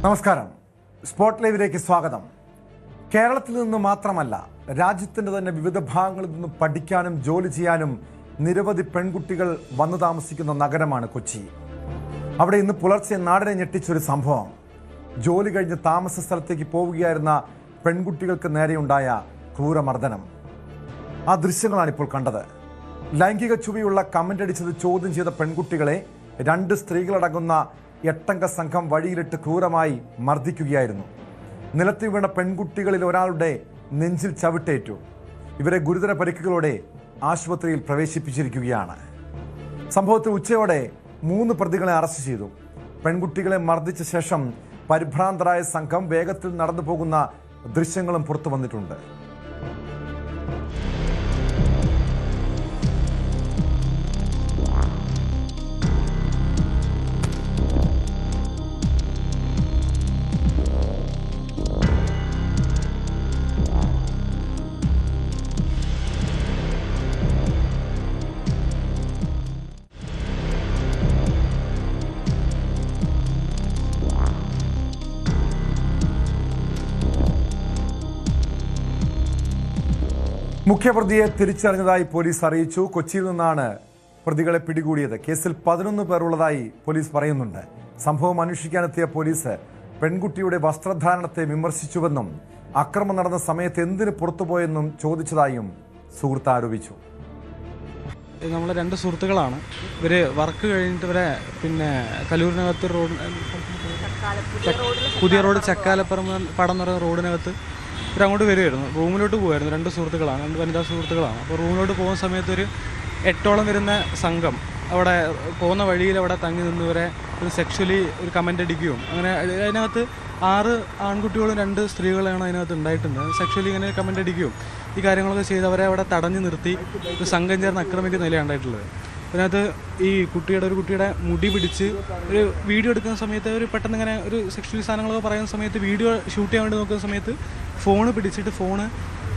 നമസ്കാരം. സ്പോട്ട് ലൈവിലേക്ക് സ്വാഗതം. കേരളത്തിൽ നിന്ന് മാത്രമല്ല, രാജ്യത്തിന്റെ തന്നെ വിവിധ ഭാഗങ്ങളിൽ നിന്ന് പഠിക്കാനും ജോലി ചെയ്യാനും നിരവധി പെൺകുട്ടികൾ വന്നു താമസിക്കുന്ന നഗരമാണ് കൊച്ചി. അവിടെ ഇന്ന് പുലർച്ചെ നാടിനെ ഞെട്ടിച്ചൊരു സംഭവം. ജോലി കഴിഞ്ഞ് താമസ സ്ഥലത്തേക്ക് പോവുകയായിരുന്ന പെൺകുട്ടികൾക്ക് നേരെയുണ്ടായ ക്രൂരമർദ്ദനം. ആ ദൃശ്യങ്ങളാണ് ഇപ്പോൾ കണ്ടത്. ലൈംഗിക ചുവയുള്ള കമന്റ് അടിച്ചത് ചോദ്യം ചെയ്ത പെൺകുട്ടികളെ 2 സ്ത്രീകളടങ്ങുന്ന 8-അംഗ സംഘം വഴിയിലിട്ട് ക്രൂരമായി മർദ്ദിക്കുകയായിരുന്നു. നിലത്ത് വീണ പെൺകുട്ടികളിൽ ഒരാളുടെ നെഞ്ചിൽ ചവിട്ടേറ്റു. ഇവരെ ഗുരുതര പരിക്കുകളോടെ ആശുപത്രിയിൽ പ്രവേശിപ്പിച്ചിരിക്കുകയാണ്. സംഭവത്തിൽ ഉച്ചയോടെ 3 പ്രതികളെ അറസ്റ്റ് ചെയ്തു. പെൺകുട്ടികളെ മർദ്ദിച്ച ശേഷം പരിഭ്രാന്തരായ സംഘം വേഗത്തിൽ നടന്നു പോകുന്ന ദൃശ്യങ്ങളും പുറത്തു വന്നിട്ടുണ്ട്. മുഖ്യപ്രതിയെ തിരിച്ചറിഞ്ഞതായി പോലീസ് അറിയിച്ചു. കൊച്ചിയിൽ നിന്നാണ് പ്രതികളെ പിടികൂടിയത്. കേസിൽ 11 പേർ ഉള്ളതായി പോലീസ് പറയുന്നുണ്ട്. സംഭവം അന്വേഷിക്കാനെത്തിയ പോലീസ് പെൺകുട്ടിയുടെ വസ്ത്രധാരണത്തെ വിമർശിച്ചുവെന്നും അക്രമം നടന്ന സമയത്ത് എന്തിന് പുറത്തുപോയെന്നും ചോദിച്ചതായും സുഹൃത്ത് ആരോപിച്ചു. നമ്മളെ 2 സുഹൃത്തുക്കളാണ്. ഇവര് വർക്ക് കഴിഞ്ഞിട്ട് ഇവരെ കലൂരിനകത്ത് പുതിയ റോഡ് ചക്കാലപ്പുറം പടം നിറഞ്ഞ റോഡിനകത്ത് ഇവരങ്ങോട്ട് വരുമായിരുന്നു. റൂമിലോട്ട് പോകുമായിരുന്നു. 2 സുഹൃത്തുക്കളാണ്, 2 വനിതാ സുഹൃത്തുക്കളാണ്. അപ്പോൾ റൂമിലോട്ട് പോകുന്ന സമയത്ത് ഒരു 8ഓളം വരുന്ന സംഘം അവിടെ പോകുന്ന വഴിയിൽ അവിടെ തങ്ങി നിന്നവരെ ഒരു സെക്ഷലി ഒരു കമൻ്റ് അടിക്കുകയും അങ്ങനെ അതിനകത്ത് 6 ആൺകുട്ടികളും 2 സ്ത്രീകളാണ് അതിനകത്ത് ഉണ്ടായിട്ടുണ്ട്. സെക്ഷലി ഇങ്ങനെ കമൻ്റ് അടിക്കുകയും ഈ കാര്യങ്ങളൊക്കെ ചെയ്ത് അവരെ അവിടെ തടഞ്ഞു നിർത്തി ഒരു സംഘം ചേർന്ന് ആക്രമിക്കുന്ന നിലയാണ് ഉണ്ടായിട്ടുള്ളത്. അതിനകത്ത് ഈ ഒരു കുട്ടിയുടെ മുടി പിടിച്ച് ഒരു വീഡിയോ എടുക്കുന്ന സമയത്ത് ഒരു പെട്ടെന്ന് ഇങ്ങനെ ഒരു സെക്ഷലി സാധനങ്ങളൊക്കെ പറയുന്ന സമയത്ത് വീഡിയോ ഷൂട്ട് ചെയ്യാൻ വേണ്ടി നോക്കുന്ന സമയത്ത് ഫോണ് പിടിച്ചിട്ട് ഫോണ്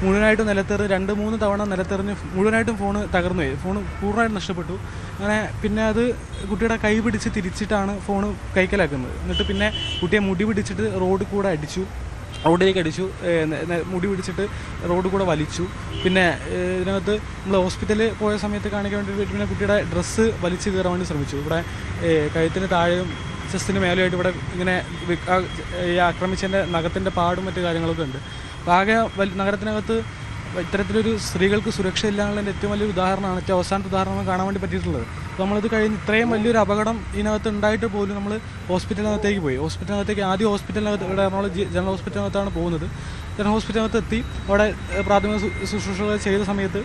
മുഴുവനായിട്ടും നിലത്തെറിഞ്ഞ് 2-3 തവണ നിലത്തെറിഞ്ഞ് മുഴുവനായിട്ടും ഫോണ് തകർന്നു പോയി. ഫോണ് പൂർണ്ണമായിട്ട് നഷ്ടപ്പെട്ടു. അങ്ങനെ പിന്നെ അത് കുട്ടിയുടെ കൈ പിടിച്ച് തിരിച്ചിട്ടാണ് ഫോണ് കൈക്കലാക്കുന്നത്. എന്നിട്ട് പിന്നെ കുട്ടിയെ മുടി പിടിച്ചിട്ട് റോഡിലേക്ക് അടിച്ചു, മുടി പിടിച്ചിട്ട് റോഡ് കൂടെ വലിച്ചു. പിന്നെ ഇതിനകത്ത് നമ്മൾ ഹോസ്പിറ്റലിൽ പോയ സമയത്ത് കാണിക്കാൻ വേണ്ടി പിന്നെ കുട്ടിയുടെ ഡ്രസ്സ് വലിച്ചു കയറാൻ വേണ്ടി ശ്രമിച്ചു. ഇവിടെ കഴുത്തിന് താഴെയും ചെസ്റ്റിന് മേലെയായിട്ട് ഇവിടെ ഇങ്ങനെ ഈ ആക്രമിച്ചതിൻ്റെ നഖത്തിൻ്റെ പാടും മറ്റു കാര്യങ്ങളൊക്കെ ഉണ്ട്. അപ്പോൾ ആകെ നഗരത്തിനകത്ത് ഇത്തരത്തിലൊരു സ്ത്രീകൾക്ക് സുരക്ഷ ഇല്ലാന്നുള്ളതിൻ്റെ ഏറ്റവും വലിയൊരു ഉദാഹരണമാണ്, ഏറ്റവും അവസാനത്തെ ഉദാഹരണം കാണാൻ വേണ്ടി പറ്റിയിട്ടുള്ളത്. അപ്പോൾ നമ്മളിത് കഴിഞ്ഞ് ഇത്രയും വലിയൊരു അപകടം ഇതിനകത്ത് ഉണ്ടായിട്ട് പോലും നമ്മൾ ഹോസ്പിറ്റലിനകത്തേക്ക് പോയി. ആദ്യം ഹോസ്പിറ്റലിനകത്ത് ഇവിടെ എറണാകുളം ജനറൽ ഹോസ്പിറ്റലിനകത്താണ് പോകുന്നത്. ജനറൽ ഹോസ്പിറ്റലിനകത്ത് എത്തി അവിടെ പ്രാഥമിക ശുശ്രൂഷകൾ ചെയ്ത സമയത്ത്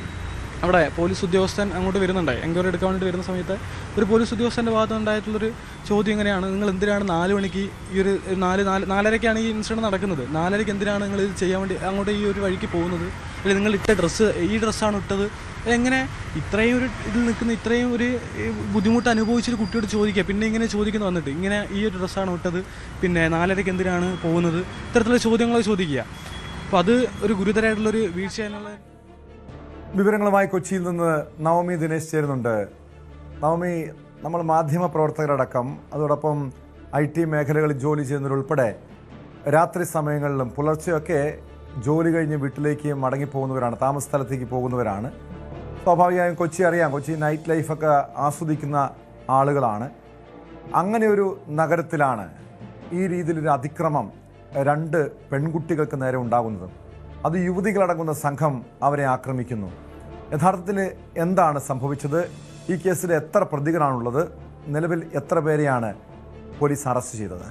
അവിടെ പോലീസ് ഉദ്യോഗസ്ഥൻ അങ്ങോട്ട് വരുന്നുണ്ടായി. എൻക്വയറി എടുക്കാൻ വേണ്ടി വരുന്ന സമയത്ത് ഒരു പോലീസ് ഉദ്യോഗസ്ഥൻ്റെ ഭാഗത്ത് ഉണ്ടായിട്ടുള്ളൊരു ചോദ്യം എങ്ങനെയാണ്, നിങ്ങൾ എന്തിനാണ് 4 മണിക്ക് ഈ ഒരു 4:30ക്കാണ് ഈ ഇൻസിഡൻറ്റ് നടക്കുന്നത്, 4:30ക്ക് എന്തിനാണ് നിങ്ങൾ ഇത് ചെയ്യാൻ വേണ്ടി അങ്ങോട്ട് ഈ ഒരു വഴിക്ക് പോകുന്നത്, അല്ലെങ്കിൽ നിങ്ങൾ ഇട്ട ഈ ഡ്രസ്സാണ് ഇട്ടത്, എങ്ങനെ ഇത്രയും ഒരു ഇതിൽ നിൽക്കുന്ന ഇത്രയും ഒരു ബുദ്ധിമുട്ട് അനുഭവിച്ചൊരു കുട്ടിയോട് ചോദിക്കുക, പിന്നെ ഇങ്ങനെ ചോദിക്കുന്നു വന്നിട്ട് ഇങ്ങനെ ഈ ഒരു ഡ്രസ്സാണ് ഇട്ടത്, പിന്നെ 4:30ക്ക് എന്തിനാണ് പോകുന്നത്, ഇത്തരത്തിലുള്ള ചോദ്യങ്ങളൊക്കെ ചോദിക്കുക. അപ്പോൾ അത് ഒരു ഗുരുതരമായിട്ടുള്ളൊരു വീഴ്ച എന്നുള്ള വിവരങ്ങളുമായി കൊച്ചിയിൽ നിന്ന് നവമി ദിനേശ് ചേരുന്നുണ്ട്. നവമി, നമ്മൾ മാധ്യമ പ്രവർത്തകരടക്കം അതോടൊപ്പം IT മേഖലകളിൽ ജോലി ചെയ്യുന്നവരുൾപ്പെടെ രാത്രി സമയങ്ങളിലും പുലർച്ചെയൊക്കെ ജോലി കഴിഞ്ഞ് വീട്ടിലേക്ക് മടങ്ങിപ്പോകുന്നവരാണ്, താമസ സ്ഥലത്തേക്ക് പോകുന്നവരാണ്. സ്വാഭാവികമായും കൊച്ചി അറിയാം, കൊച്ചി നൈറ്റ് ലൈഫൊക്കെ ആസ്വദിക്കുന്ന ആളുകളാണ്. അങ്ങനെ ഒരു നഗരത്തിലാണ് ഈ രീതിയിലൊരു അതിക്രമം 2 പെൺകുട്ടികൾക്ക് നേരെ ഉണ്ടാകുന്നത്. അത് യുവതികളടങ്ങുന്ന സംഘം അവരെ ആക്രമിക്കുന്നു. യഥാർത്ഥത്തിൽ എന്താണ് സംഭവിച്ചത്? ഈ കേസിൽ എത്ര പ്രതികളാണുള്ളത്? നിലവിൽ എത്ര പേരെയാണ് പോലീസ് അറസ്റ്റ് ചെയ്തത്?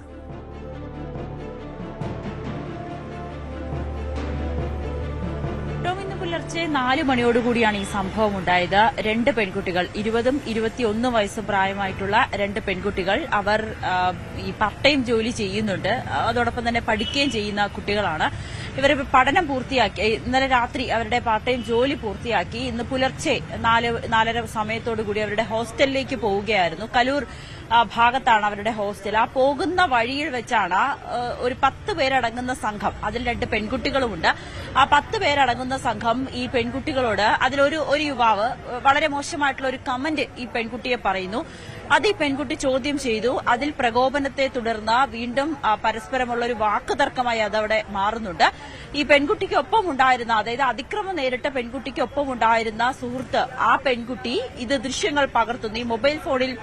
പുലർച്ചെ 4 മണിയോടുകൂടിയാണ് ഈ സംഭവം ഉണ്ടായത്. 2 പെൺകുട്ടികൾ, 20ഉം 21 വയസ്സും പ്രായമായിട്ടുള്ള 2 പെൺകുട്ടികൾ, അവർ ഈ പാർട്ട് ടൈം ജോലി ചെയ്യുന്നുണ്ട്, അതോടൊപ്പം തന്നെ പഠിക്കുകയും ചെയ്യുന്ന കുട്ടികളാണ്. ഇവർ പഠനം പൂർത്തിയാക്കി, ഇന്നലെ രാത്രി അവരുടെ പാർട്ട് ടൈം ജോലി പൂർത്തിയാക്കി ഇന്ന് പുലർച്ചെ 4:30 സമയത്തോടുകൂടി അവരുടെ ഹോസ്റ്റലിലേക്ക് പോവുകയായിരുന്നു. കലൂർ ഭാഗത്താണ് അവരുടെ ഹോസ്റ്റൽ. ആ പോകുന്ന വഴിയിൽ വെച്ചാണ് ഒരു 10 പേരടങ്ങുന്ന സംഘം, അതിൽ 2 പെൺകുട്ടികളുമുണ്ട്, ആ 10 പേരടങ്ങുന്ന സംഘം ഈ പെൺകുട്ടികളോട് അതിലൊരു യുവാവ് വളരെ മോശമായിട്ടുള്ള ഒരു കമന്റ് ഈ പെൺകുട്ടിയെ പറയുന്നു. അത് ഈ പെൺകുട്ടി ചോദ്യം ചെയ്തു. അതിൽ പ്രകോപനത്തെ തുടർന്ന് വീണ്ടും പരസ്പരമുള്ള ഒരു വാക്കുതർക്കമായി അതവിടെ മാറുന്നുണ്ട്. ഈ പെൺകുട്ടിക്കൊപ്പം ഉണ്ടായിരുന്ന, അതായത് അതിക്രമം നേരിട്ട പെൺകുട്ടിക്കൊപ്പം ഉണ്ടായിരുന്ന സുഹൃത്ത്, ആ പെൺകുട്ടി ഇത് ദൃശ്യങ്ങൾ പകർത്തുന്നു. ഈ മൊബൈൽ ഫോണിൽ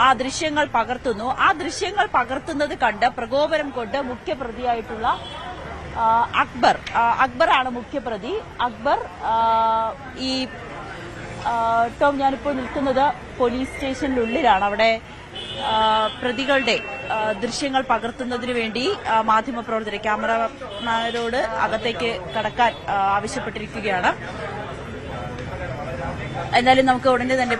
ആ ദൃശ്യങ്ങൾ പകർത്തുന്നു. ആ ദൃശ്യങ്ങൾ പകർത്തുന്നത് കണ്ട് പ്രകോപനം കൊണ്ട് മുഖ്യപ്രതിയായിട്ടുള്ള അക്ബറാണ് മുഖ്യപ്രതി. അക്ബർ ഈ ടോം, ഞാനിപ്പോൾ നിൽക്കുന്നത് പോലീസ് സ്റ്റേഷനിലുള്ളിലാണ്. അവിടെ പ്രതികളുടെ ദൃശ്യങ്ങൾ പകർത്തുന്നതിന് വേണ്ടി മാധ്യമപ്രവർത്തകർ ക്യാമറമാനോട് അകത്തേക്ക് കടക്കാൻ ആവശ്യപ്പെട്ടിരിക്കുകയാണ്. എന്നാലും നമുക്ക് ഉടനെ തന്നെ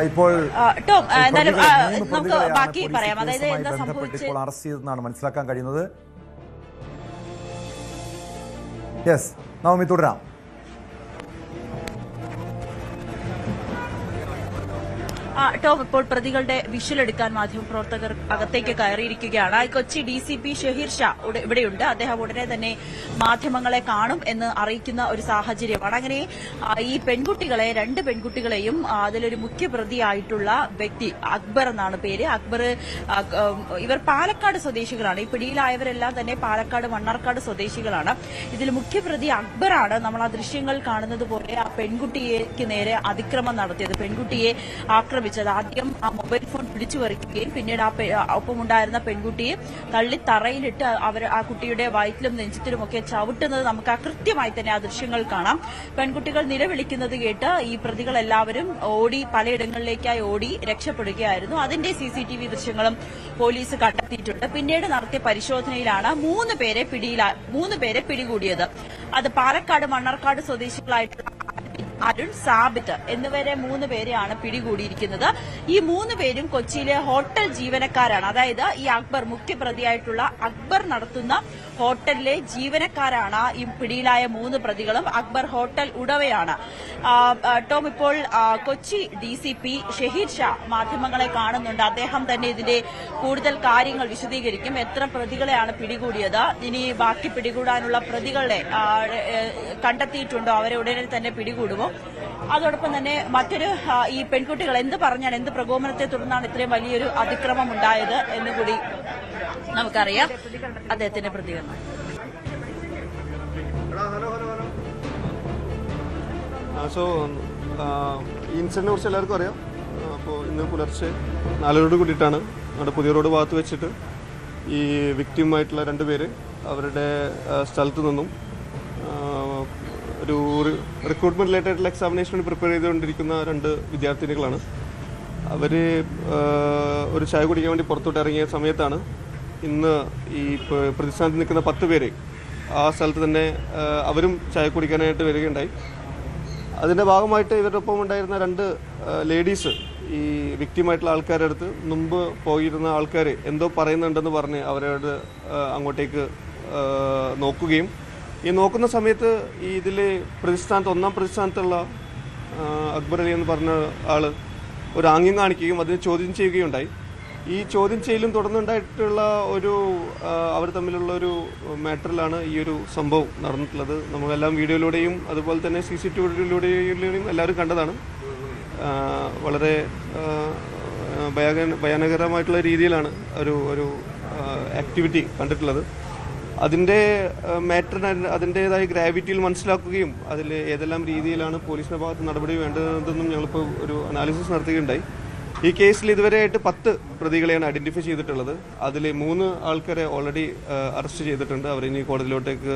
ഇപ്പോൾ ടോം, എന്നാലും നമുക്ക് ബാക്കി പറയാം. അതായത് എന്താ സംഭവിച്ചത്, ഇപ്പോൾ അറസ്റ്റ് ചെയ്തെന്നാണ് മനസ്സിലാക്കാൻ കഴിയുന്നത്. നവമി തുടരാം. ടോം, ഇപ്പോൾ പ്രതികളുടെ വിഷ്വൽ എടുക്കാൻ മാധ്യമപ്രവർത്തകർ അകത്തേക്ക് കയറിയിരിക്കുകയാണ്. കൊച്ചി DCP ഷഹീർ ഷാ ഇവിടെയുണ്ട്. അദ്ദേഹം ഉടനെ തന്നെ മാധ്യമങ്ങളെ കാണും എന്ന് അറിയിക്കുന്ന ഒരു സാഹചര്യമാണ്. അങ്ങനെ ഈ പെൺകുട്ടികളെ, 2 പെൺകുട്ടികളെയും അതിലൊരു മുഖ്യപ്രതിയായിട്ടുള്ള വ്യക്തി അക്ബർ എന്നാണ് പേര്. അക്ബർ, ഇവർ പാലക്കാട് സ്വദേശികളാണ്. ഈ പിടിയിലായവരെല്ലാം തന്നെ പാലക്കാട്, മണ്ണാർക്കാട് സ്വദേശികളാണ്. ഇതിൽ മുഖ്യപ്രതി അക്ബറാണ് നമ്മൾ ആ ദൃശ്യങ്ങൾ കാണുന്നത് പോലെ ആ പെൺകുട്ടിക്ക് നേരെ അതിക്രമം നടത്തിയത്, പെൺകുട്ടിയെ ആക്രമിച്ചത്. ആദ്യം ആ മൊബൈൽ ഫോൺ പിടിച്ചു പറിക്കുകയും പിന്നീട് ഒപ്പമുണ്ടായിരുന്ന പെൺകുട്ടിയെ തള്ളി തറയിലിട്ട് ആ കുട്ടിയുടെ വയറ്റിലും നെഞ്ചത്തിലുമൊക്കെ ചവിട്ടുന്നത് നമുക്ക് കൃത്യമായി തന്നെ ആ ദൃശ്യങ്ങൾ കാണാം. പെൺകുട്ടികൾ നിലവിളിക്കുന്നത് കേട്ട് ഈ പ്രതികളെല്ലാവരും ഓടി, പലയിടങ്ങളിലേക്കായി ഓടി രക്ഷപ്പെടുകയായിരുന്നു. അതിന്റെ CCTV ദൃശ്യങ്ങളും പോലീസ് കണ്ടെത്തിയിട്ടുണ്ട്. പിന്നീട് നടത്തിയ പരിശോധനയിലാണ് 3 പേരെ പിടികൂടിയത്. അത് പാലക്കാട്, മണ്ണാർക്കാട് സ്വദേശികളായിട്ടുള്ള അരുൺ, സാബിത്ത് എന്നിവരെ 3 പേരെയാണ് പിടികൂടിയിരിക്കുന്നത്. ഈ 3 പേരും കൊച്ചിയിലെ ഹോട്ടൽ ജീവനക്കാരാണ്. അതായത് ഈ അക്ബർ, മുഖ്യപ്രതിയായിട്ടുള്ള അക്ബർ നടത്തുന്ന ഹോട്ടലിലെ ജീവനക്കാരാണ് ഈ പിടിയിലായ 3 പ്രതികളും. അക്ബർ ഹോട്ടൽ ഉടമയാണ്. ടോം, ഇപ്പോൾ കൊച്ചി DCP ഷഹീർ ഷാ മാധ്യമങ്ങളെ കാണുന്നുണ്ട്. അദ്ദേഹം തന്നെ ഇതിന്റെ കൂടുതൽ കാര്യങ്ങൾ വിശദീകരിക്കും. എത്ര പ്രതികളെയാണ് പിടികൂടിയത്, ഇനി ബാക്കി പിടികൂടാനുള്ള പ്രതികളെ കണ്ടെത്തിയിട്ടുണ്ടോ, അവരെ ഉടനെ തന്നെ പിടികൂടുമോ, അതോടൊപ്പം തന്നെ മറ്റൊരു ഈ പെൺകുട്ടികൾ എന്ത് പറഞ്ഞാൽ, എന്ത് പ്രകോപനത്തെ തുടർന്നാണ് ഇത്രയും വലിയൊരു അതിക്രമം ഉണ്ടായത് എന്നുകൂടി നമുക്കറിയാം. അദ്ദേഹത്തിന്റെ പ്രതികരണം. ഈ ഇൻസിഡന്റിനെ കുറിച്ച് എല്ലാവർക്കും അറിയാം. അപ്പോൾ ഇന്ന് പുലർച്ചെ 4 കൂടിയിട്ടാണ് നമ്മുടെ പുതിയ റോഡ് ഭാഗത്ത് വെച്ചിട്ട് ഈ വിക്ടിമായിട്ടുള്ള 2 പേര് അവരുടെ സ്ഥലത്ത് നിന്നും ഒരു റിക്രൂട്ട്മെന്റ് റിലേറ്റഡ് എക്സാമിനേഷന് വേണ്ടി പ്രിപ്പയർ ചെയ്തുകൊണ്ടിരിക്കുന്ന 2 വിദ്യാർത്ഥിനികളാണ്. അവർ ഒരു ചായ കുടിക്കാൻ വേണ്ടി പുറത്തോട്ട് ഇറങ്ങിയ സമയത്താണ് ഇന്ന് ഈ പ്രതിസ്ഥാനത്ത് നിൽക്കുന്ന 10 പേര് ആ സ്ഥലത്ത് തന്നെ അവരും ചായ കുടിക്കാനായിട്ട് വരികയുണ്ടായി. അതിൻ്റെ ഭാഗമായിട്ട് ഇവരുടെ ഒപ്പം ഉണ്ടായിരുന്ന 2 ലേഡീസ് ഈ വിക്ടിമായിട്ടുള്ള ആൾക്കാരുടെ അടുത്ത് മുമ്പ് പോയിരുന്ന ആൾക്കാർ എന്തോ പറയുന്നുണ്ടെന്ന് പറഞ്ഞ് അവരോട് അങ്ങോട്ടേക്ക് നോക്കുകയും, ഈ നോക്കുന്ന സമയത്ത് ഈ ഇതിൽ ഒന്നാം പ്രതിസ്ഥാനത്തുള്ള അക്ബർ അലി എന്ന് പറഞ്ഞ ആൾ ഒരു ആംഗ്യം കാണിക്കുകയും അതിനെ ചോദ്യം ചെയ്യുകയുണ്ടായി. ഈ ചോദ്യം ചെയ്യലും തുടർന്നുണ്ടായിട്ടുള്ള അവർ തമ്മിലുള്ള ഒരു മാറ്ററിലാണ് ഈ ഒരു സംഭവം നടന്നിട്ടുള്ളത്. നമ്മളെല്ലാം വീഡിയോയിലൂടെയും അതുപോലെ തന്നെ CCTVയിലൂടെയും എല്ലാവരും കണ്ടതാണ്. വളരെ ഭയാനകരമായിട്ടുള്ള രീതിയിലാണ് ഒരു ആക്ടിവിറ്റി കണ്ടിട്ടുള്ളത്. അതിൻ്റെ മാറ്ററിന് അതിൻ്റേതായ ഗ്രാവിറ്റിയിൽ മനസ്സിലാക്കുകയും അതിൽ ഏതെല്ലാം രീതിയിലാണ് പോലീസിൻ്റെ ഭാഗത്ത് നടപടി വേണ്ടതെന്നും ഞങ്ങളിപ്പോൾ ഒരു അനാലിസിസ് നടത്തുകയുണ്ടായി. ഈ കേസിൽ ഇതുവരെയായിട്ട് 10 പ്രതികളെയാണ് ഐഡന്റിഫൈ ചെയ്തിട്ടുള്ളത്. അതിൽ 3 ആൾക്കാരെ ഓൾറെഡി അറസ്റ്റ് ചെയ്തിട്ടുണ്ട്. അവരിനി കോടതിയിലോട്ടേക്ക്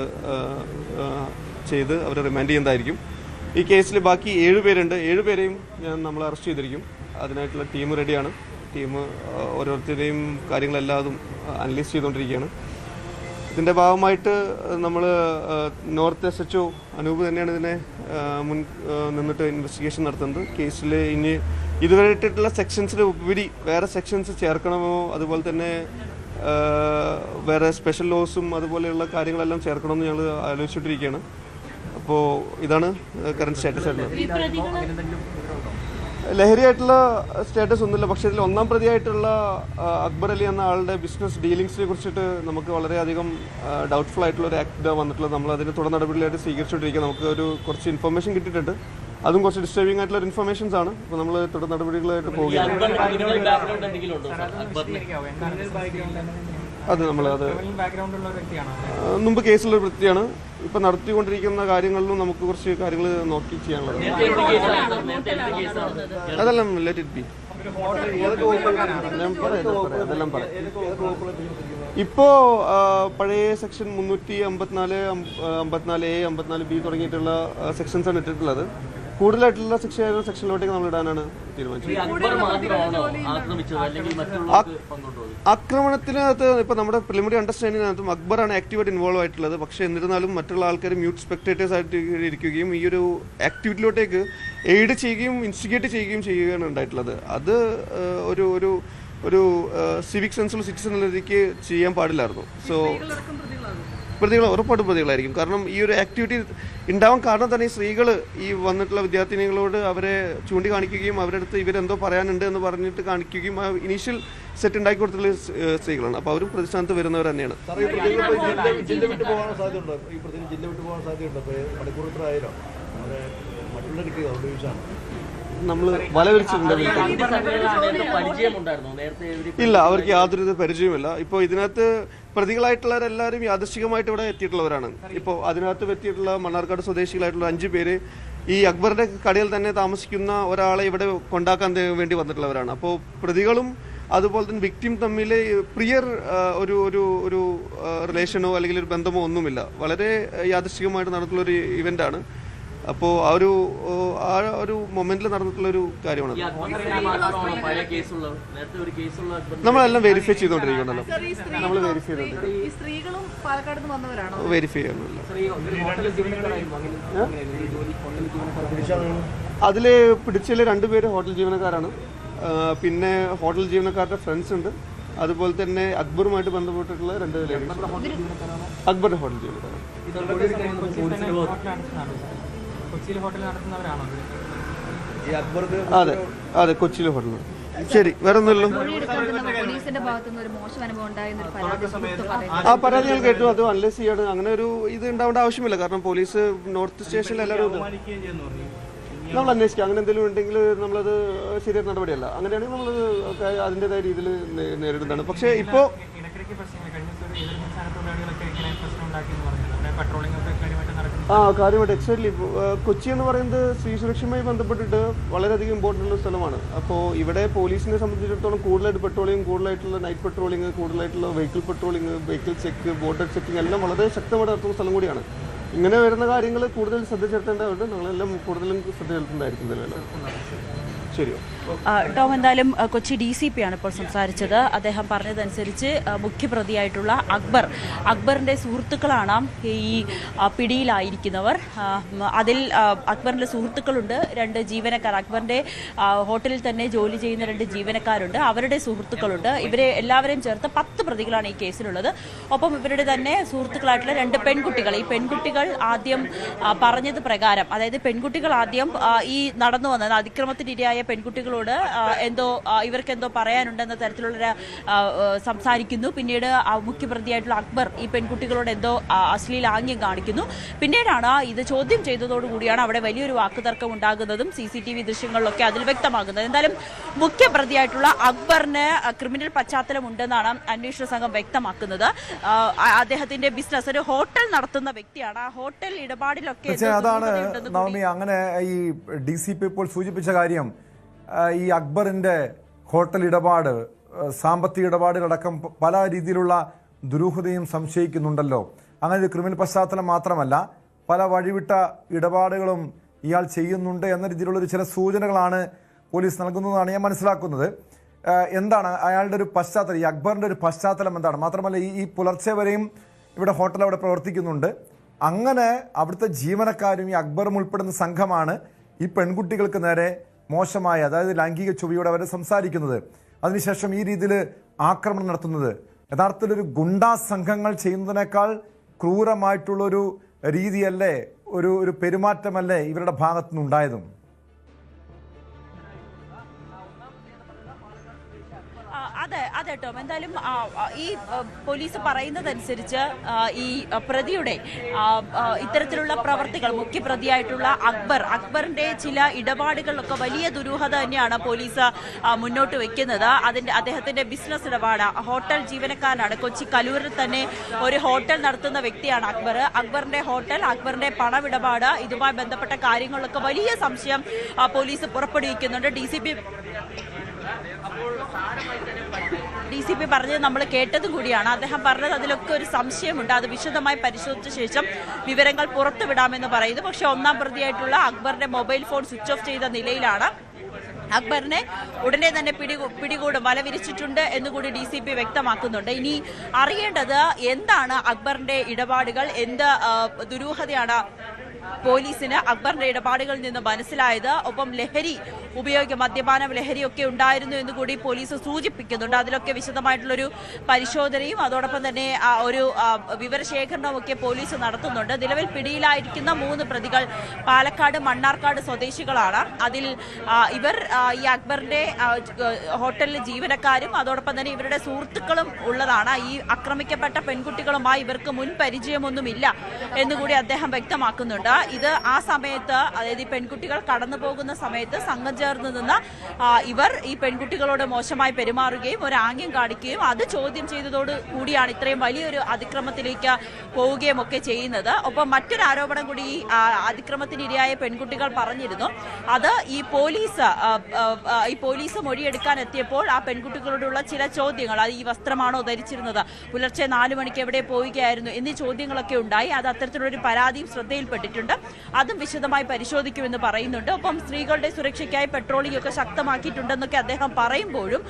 ചെയ്ത് അവരെ റിമാൻഡ് ചെയ്യുന്നതായിരിക്കും. ഈ കേസിൽ ബാക്കി 7 പേരുണ്ട്. 7 പേരെയും നമ്മൾ അറസ്റ്റ് ചെയ്തിരിക്കും. അതിനായിട്ടുള്ള ടീം റെഡിയാണ്. ടീം ഓരോരുത്തരുടെയും കാര്യങ്ങളെല്ലാം അനലൈസ് ചെയ്തുകൊണ്ടിരിക്കുകയാണ്. ഇതിൻ്റെ ഭാഗമായിട്ട് നമ്മൾ നോർത്ത് SHO അനൂപ് തന്നെയാണ് ഇതിനെ നിന്നിട്ട് ഇൻവെസ്റ്റിഗേഷൻ നടത്തുന്നത്. കേസിൽ ഇനി ഇതുവരെ ഇട്ടിട്ടുള്ള സെക്ഷൻസിന് ഉപരി വേറെ സെക്ഷൻസ് ചേർക്കണമോ, അതുപോലെ തന്നെ വേറെ സ്പെഷ്യൽ ലോസും അതുപോലെയുള്ള കാര്യങ്ങളെല്ലാം ചേർക്കണമെന്ന് ഞങ്ങൾ ആലോചിച്ചുകൊണ്ടിരിക്കുകയാണ്. അപ്പോൾ ഇതാണ് കറന്റ് സ്റ്റാറ്റസ് ആയിട്ടുള്ളത്. ലഹരിയായിട്ടുള്ള സ്റ്റാറ്റസ് ഒന്നുമില്ല. പക്ഷേ ഇതിൽ ഒന്നാം പ്രതിയായിട്ടുള്ള അക്ബർ അലി എന്ന ആളുടെ ബിസിനസ് ഡീലിങ്സിനെ കുറിച്ചിട്ട് നമുക്ക് വളരെയധികം ഡൗട്ട്ഫുൾ ആയിട്ടുള്ള ഒരു ആക്ട് വന്നിട്ടുള്ളത്. നമ്മൾ അതിന് തുടർ നടപടികളായിട്ട് സ്വീകരിച്ചുകൊണ്ടിരിക്കുക. നമുക്ക് ഒരു കുറച്ച് ഇൻഫർമേഷൻ കിട്ടിയിട്ടുണ്ട്. അതും കുറച്ച് ഡിസ്റ്റർബിംഗ് ആയിട്ടുള്ള ഇൻഫർമേഷൻസ് ആണ്. അപ്പോൾ നമ്മൾ തുടർ നടപടികളായിട്ട് പോവുകയാണ്. അത് മുമ്പ് കേസുള്ള ഒരു വ്യക്തിയാണ്. ഇപ്പൊ നടത്തിക്കൊണ്ടിരിക്കുന്ന കാര്യങ്ങളിലും നമുക്ക് കുറച്ച് കാര്യങ്ങൾ നോക്കി ചെയ്യാനുള്ളത്. അതെല്ലാം ലെറ്റ് ഇറ്റ് ബി. അതെല്ലാം പറയാം. ഇപ്പോ പഴയ സെക്ഷൻ 354, 54A, 54B തുടങ്ങിയിട്ടുള്ള സെക്ഷൻസ് ആണ് ഇട്ടിട്ടുള്ളത്. കൂടുതലായിട്ടുള്ള ശിക്ഷയായിരുന്ന സെക്ഷനിലോട്ടേക്ക് നമ്മൾ ഇടാനാണ് തീരുമാനിച്ചത്. ആക്രമണത്തിനകത്ത് ഇപ്പൊ നമ്മുടെ പ്രിലിമിനറി അണ്ടർസ്റ്റാൻഡിങ്ങിനകത്തും അക്ബറാണ് ആക്റ്റീവായിട്ട് ഇൻവോൾവ് ആയിട്ടുള്ളത്. പക്ഷേ എന്നിരുന്നാലും മറ്റുള്ള ആൾക്കാർ മ്യൂട്ട് സ്പെക്ടേറ്റേഴ്സ് ആയിട്ട് ഇരിക്കുകയും ഈ ഒരു ആക്ടിവിറ്റിയിലോട്ടേക്ക് എയ്ഡ് ചെയ്യുകയും ഇൻസ്റ്റിഗേറ്റ് ചെയ്യുകയാണ് ഉണ്ടായിട്ടുള്ളത്. അത് ഒരു ഒരു ഒരു സിവിക് സെൻസുള്ള സിറ്റിസൺ എന്ന രീതിക്ക് ചെയ്യാൻ പാടില്ലായിരുന്നു. സോ ഉറപ്പായിട്ടും പ്രതികളായിരിക്കും. കാരണം ഈ ഒരു ആക്ടിവിറ്റി ഉണ്ടാവാൻ കാരണം തന്നെ ഈ സ്ത്രീകൾ ഈ വന്നിട്ടുള്ള വിദ്യാർത്ഥിനികളോട് അവരെ ചൂണ്ടിക്കാണിക്കുകയും അവരുടെ അടുത്ത് ഇവരെന്തോ പറയാനുണ്ട് എന്ന് പറഞ്ഞിട്ട് കാണിക്കുകയും ആ ഇനീഷ്യൽ സെറ്റ് ഉണ്ടാക്കി കൊടുത്തുള്ള സ്ത്രീകളാണ്. അപ്പോൾ അവരും പ്രതിസ്ഥാനത്ത് വരുന്നവർ തന്നെയാണ്. നമ്മൾ വല വിരിച്ചിട്ടുണ്ട്. ഇല്ല, അവർക്ക് യാതൊരു പരിചയമില്ല. ഇപ്പോൾ ഇതിനകത്ത് പ്രതികളായിട്ടുള്ളവരെല്ലാവരും യാദൃശ്ചികമായിട്ട് ഇവിടെ എത്തിയിട്ടുള്ളവരാണ്. ഇപ്പോൾ അതിനകത്ത് എത്തിയിട്ടുള്ള മണ്ണാർക്കാട് സ്വദേശികളായിട്ടുള്ള 5 പേര് ഈ അക്ബറിന്റെ കടയിൽ തന്നെ താമസിക്കുന്ന ഒരാളെ ഇവിടെ കൊണ്ടാക്കാൻ വേണ്ടി വന്നിട്ടുള്ളവരാണ്. അപ്പോൾ പ്രതികളും അതുപോലെ തന്നെ വിക്ടിം തമ്മിൽ പ്രിയർ ഒരു ഒരു ഒരു റിലേഷനോ അല്ലെങ്കിൽ ഒരു ബന്ധമോ ഒന്നുമില്ല. വളരെ യാദൃശ്ചികമായിട്ട് നടന്നിട്ടുള്ളൊരു ഇവൻ്റാണ്. അപ്പോൾ ആ ഒരു മൊമെന്റിൽ നടന്നിട്ടുള്ള ഒരു കാര്യമാണ്. നമ്മളെല്ലാം വെരിഫൈ ചെയ്തോണ്ടിരിക്കണല്ലോ. നമ്മൾ വെരിഫൈ വെരിഫൈ ചെയ്യണമല്ലോ. അതില് പിടിച്ചതിൽ 2 പേര് ഹോട്ടൽ ജീവനക്കാരാണ്. പിന്നെ ഹോട്ടൽ ജീവനക്കാരുടെ ഫ്രണ്ട്സ് ഉണ്ട്. അതുപോലെ തന്നെ അക്ബറുമായിട്ട് ബന്ധപ്പെട്ടിട്ടുള്ള 2 ലേഡീസ്. അക്ബറിന്റെ ഹോട്ടൽ ജീവനക്കാരാണ്. അതെ അതെ, കൊച്ചിയിലെ ഹോട്ടൽ. ശരി, വേറെ ഒന്നുമില്ലല്ലോ. ആ പരാതി ഞാൻ കേട്ടു. അത് അനലൈസ് ചെയ്യാണ്. അങ്ങനെ ഒരു ഇത് ഉണ്ടാവേണ്ട ആവശ്യമില്ല. കാരണം പോലീസ് നോർത്ത് സ്റ്റേഷനിൽ എല്ലാവരും നമ്മൾ അന്വേഷിക്കുക. അങ്ങനെ എന്തെങ്കിലും ഉണ്ടെങ്കിൽ നമ്മളത് ശരിയായ നടപടിയല്ല. അങ്ങനെയാണെങ്കിൽ നമ്മളത് അതിൻ്റെതായ രീതിയിൽ നേരിടുന്നതാണ്. പക്ഷേ ഇപ്പോൾ കാര്യമായിട്ട് എക്സാക്ട്ലി കൊച്ചി എന്ന് പറയുന്നത് സ്ത്രീ സുരക്ഷയുമായി ബന്ധപ്പെട്ടിട്ട് വളരെയധികം ഇമ്പോർട്ടൻ്റ് ഉള്ള സ്ഥലമാണ്. അപ്പോൾ ഇവിടെ പോലീസിനെ സംബന്ധിച്ചിടത്തോളം കൂടുതലായിട്ട് പെട്രോളിംഗ്, കൂടുതലായിട്ടുള്ള നൈറ്റ് പെട്രോളിംഗ്, കൂടുതലായിട്ടുള്ള vehicle patrolling, vehicle check, border checking എല്ലാം വളരെ ശക്തമായിട്ട് നടത്തുന്ന സ്ഥലം കൂടിയാണ്. ഇങ്ങനെ വരുന്ന കാര്യങ്ങൾ കൂടുതൽ ശ്രദ്ധ ചെലുത്തേണ്ടതുണ്ട്. ഞങ്ങളെല്ലാം കൂടുതലും ശ്രദ്ധ ചെലുത്തുന്നതായിരിക്കും. ശരിയോ ടോം, എന്തായാലും കൊച്ചി DCP ആണ് ഇപ്പോൾ സംസാരിച്ചത്. അദ്ദേഹം പറഞ്ഞതനുസരിച്ച് മുഖ്യപ്രതിയായിട്ടുള്ള അക്ബറിന്റെ സുഹൃത്തുക്കളാണ് ഈ പിടിയിലായിരിക്കുന്നവർ. അതിൽ അക്ബറിന്റെ സുഹൃത്തുക്കളുണ്ട്, 2 ജീവനക്കാർ. അക്ബറിന്റെ ഹോട്ടലിൽ തന്നെ ജോലി ചെയ്യുന്ന 2 ജീവനക്കാരുണ്ട്, അവരുടെ സുഹൃത്തുക്കളുണ്ട്. ഇവരെ എല്ലാവരെയും ചേർത്ത് 10 പ്രതികളാണ് ഈ കേസിലുള്ളത്. ഒപ്പം ഇവരുടെ തന്നെ സുഹൃത്തുക്കളായിട്ടുള്ള 2 പെൺകുട്ടികൾ. ഈ പെൺകുട്ടികൾ ആദ്യം പറഞ്ഞത് പ്രകാരം, അതായത് പെൺകുട്ടികൾ ആദ്യം ഈ നടന്നു വന്നത് അതിക്രമത്തിനിരയായ പെൺകുട്ടികളോട് ഇവർക്ക് എന്തോ പറയാനുണ്ടെന്ന തരത്തിലുള്ള സംസാരിക്കുന്നു. പിന്നീട് മുഖ്യപ്രതിയായിട്ടുള്ള അക്ബർ ഈ പെൺകുട്ടികളോട് എന്തോ അശ്ലീലാംഗ്യം കാണിക്കുന്നു. പിന്നീടാണ് ഇത് ചോദ്യം ചെയ്തതോടുകൂടിയാണ് അവിടെ വലിയൊരു വാക്കുതർക്കം ഉണ്ടാകുന്നതും CCTV ദൃശ്യങ്ങളിലൊക്കെ അതിൽ വ്യക്തമാകുന്നത്. എന്തായാലും മുഖ്യപ്രതിയായിട്ടുള്ള അക്ബറിന് ക്രിമിനൽ പശ്ചാത്തലം ഉണ്ടെന്നാണ് അന്വേഷണ സംഘം വ്യക്തമാക്കുന്നത്. അദ്ദേഹത്തിന്റെ ബിസിനസ് ഒരു ഹോട്ടൽ നടത്തുന്ന വ്യക്തിയാണ്. ആ ഹോട്ടൽ ഇടപാടിലൊക്കെ അതാണ് നവമി. അങ്ങനെ ഈ DCP ഇപ്പോൾ സൂചിപ്പിച്ച കാര്യം, ഈ അക്ബറിന്റെ ഹോട്ടൽ ഇടപാട്, സാമ്പത്തിക ഇടപാടുകളടക്കം പല രീതിയിലുള്ള ദുരൂഹതയും സംശയിക്കുന്നുണ്ടല്ലോ. അങ്ങനെ ഒരു ക്രിമിനൽ പശ്ചാത്തലം മാത്രമല്ല, പല വഴിവിട്ട ഇടപാടുകളും ഇയാൾ ചെയ്യുന്നുണ്ട് എന്ന രീതിയിലുള്ളൊരു ചില സൂചനകളാണ് പോലീസ് നൽകുന്നതെന്നാണ് ഞാൻ മനസ്സിലാക്കുന്നത്. എന്താണ് അയാളുടെ ഒരു പശ്ചാത്തലം, ഈ അക്ബറിന്റെ ഒരു പശ്ചാത്തലം എന്താണ്? മാത്രമല്ല ഈ പുലർച്ചെ വരെയും ഇവിടെ ഹോട്ടൽ അവിടെ പ്രവർത്തിക്കുന്നുണ്ട്. അങ്ങനെ അവിടുത്തെ ജീവനക്കാരും ഈ അക്ബറും ഉൾപ്പെടുന്ന സംഘമാണ് ഈ പെൺകുട്ടികൾക്ക് നേരെ മോശമായ, അതായത് ലൈംഗിക ചുവയോടെ അവർ സംസാരിക്കുന്നത്. അതിനുശേഷം ഈ രീതിയിൽ ആക്രമണം നടത്തുന്നത് യഥാർത്ഥത്തിൽ ഒരു ഗുണ്ടാ സംഘങ്ങൾ ചെയ്യുന്നതിനേക്കാൾ ക്രൂരമായിട്ടുള്ളൊരു രീതിയല്ലേ, ഒരു പെരുമാറ്റമല്ലേ ഇവരുടെ ഭാഗത്തുനിന്നുണ്ടായതും? അതെ ടോം. എന്തായാലും ഈ പോലീസ് പറയുന്നതനുസരിച്ച് ഈ പ്രതിയുടെ ഇത്തരത്തിലുള്ള പ്രവർത്തികൾ, മുഖ്യപ്രതിയായിട്ടുള്ള അക്ബറിന്റെ ചില ഇടപാടുകളിലൊക്കെ വലിയ ദുരൂഹത തന്നെയാണ് പോലീസ് മുന്നോട്ട് വെക്കുന്നത്. അദ്ദേഹത്തിന്റെ ബിസിനസ് ഇടപാട്, ഹോട്ടൽ ജീവനക്കാരനാണ്. കൊച്ചി കലൂരിൽ തന്നെ ഒരു ഹോട്ടൽ നടത്തുന്ന വ്യക്തിയാണ് അക്ബറിന്റെ ഹോട്ടൽ, അക്ബറിന്റെ പണമിടപാട്, ഇതുമായി ബന്ധപ്പെട്ട കാര്യങ്ങളിലൊക്കെ വലിയ സംശയം പോലീസ് പുറപ്പെടുവിക്കുന്നുണ്ട്. ഡി സി പി പറഞ്ഞത് നമ്മൾ കേട്ടതും കൂടിയാണ്. അദ്ദേഹം പറഞ്ഞത് അതിലൊക്കെ ഒരു സംശയമുണ്ട്, അത് വിശദമായി പരിശോധിച്ച ശേഷം വിവരങ്ങൾ പുറത്തുവിടാമെന്ന് പറയുന്നു. പക്ഷെ ഒന്നാം പ്രതിയായിട്ടുള്ള അക്ബറിന്റെ മൊബൈൽ ഫോൺ സ്വിച്ച് ഓഫ് ചെയ്ത നിലയിലാണ്. അക്ബറിനെ ഉടനെ തന്നെ പിടികൂടും, വല വിരിച്ചിട്ടുണ്ട് എന്നുകൂടി DCP വ്യക്തമാക്കുന്നുണ്ട്. ഇനി അറിയേണ്ടത് എന്താണ് അക്ബറിന്റെ ഇടപാടുകൾ, എന്ത് ദുരൂഹതയാണ് പോലീസിന് അക്ബറിന്റെ ഇടപാടുകളിൽ നിന്ന് മനസ്സിലായത്. ഒപ്പം ലഹരി ഉപയോഗിക്കും, മദ്യപാന ലഹരിയൊക്കെ ഉണ്ടായിരുന്നു എന്നുകൂടി പോലീസ് സൂചിപ്പിക്കുന്നുണ്ട്. അതിലൊക്കെ വിശദമായിട്ടുള്ളൊരു പരിശോധനയും അതോടൊപ്പം തന്നെ ഒരു വിവരശേഖരണവും ഒക്കെ പോലീസ് നടത്തുന്നുണ്ട്. നിലവിൽ പിടിയിലായിരിക്കുന്ന 3 പ്രതികൾ പാലക്കാട് മണ്ണാർക്കാട് സ്വദേശികളാണ്. അതിൽ ഇവർ ഈ അക്ബറിന്റെ ഹോട്ടലിലെ ജീവനക്കാരും അതോടൊപ്പം തന്നെ ഇവരുടെ സുഹൃത്തുക്കളും ഉള്ളതാണ്. ഈ ആക്രമിക്കപ്പെട്ട പെൺകുട്ടികളുമായി ഇവർക്ക് മുൻ പരിചയമൊന്നുമില്ല എന്നുകൂടി അദ്ദേഹം വ്യക്തമാക്കുന്നുണ്ട്. ഇത് ആ സമയത്ത്, അതായത് ഈ പെൺകുട്ടികൾ കടന്നു പോകുന്ന സമയത്ത് സംഘം ചേർന്ന് നിന്ന് ഇവർ ഈ പെൺകുട്ടികളോട് മോശമായി പെരുമാറുകയും ഒരു ആംഗ്യം കാണിക്കുകയും അത് ചോദ്യം ചെയ്തതോട് കൂടിയാണ് ഇത്രയും വലിയൊരു അതിക്രമത്തിലേക്ക് പോവുകയും ഒക്കെ ചെയ്യുന്നത്. ഒപ്പം മറ്റൊരു ആരോപണം കൂടി ഈ അതിക്രമത്തിനിരയായ പെൺകുട്ടികൾ പറഞ്ഞിരുന്നു. അത് ഈ പോലീസ് മൊഴിയെടുക്കാൻ എത്തിയപ്പോൾ ആ പെൺകുട്ടികളോടുള്ള ചില ചോദ്യങ്ങൾ, അത് ഈ വസ്ത്രമാണോ ധരിച്ചിരുന്നത്, പുലർച്ചെ 4 മണിക്ക് എവിടെ പോവുകയായിരുന്നു എന്നീ ചോദ്യങ്ങളൊക്കെ ഉണ്ടായി. അത് അത്തരത്തിലൊരു പരാതിയും ശ്രദ്ധയിൽപ്പെട്ടിട്ടുണ്ട്. അതും വിശദമായി പരിശോധിക്കുമെന്ന് പറയുന്നുണ്ട്. ഒപ്പം സ്ത്രീകളുടെ സുരക്ഷയ്ക്കായി പെട്രോളിംഗ് ഒക്കെ ശക്തമാക്കിയിട്ടുണ്ടെന്നൊക്കെ അദ്ദേഹം പറയുമ്പോഴും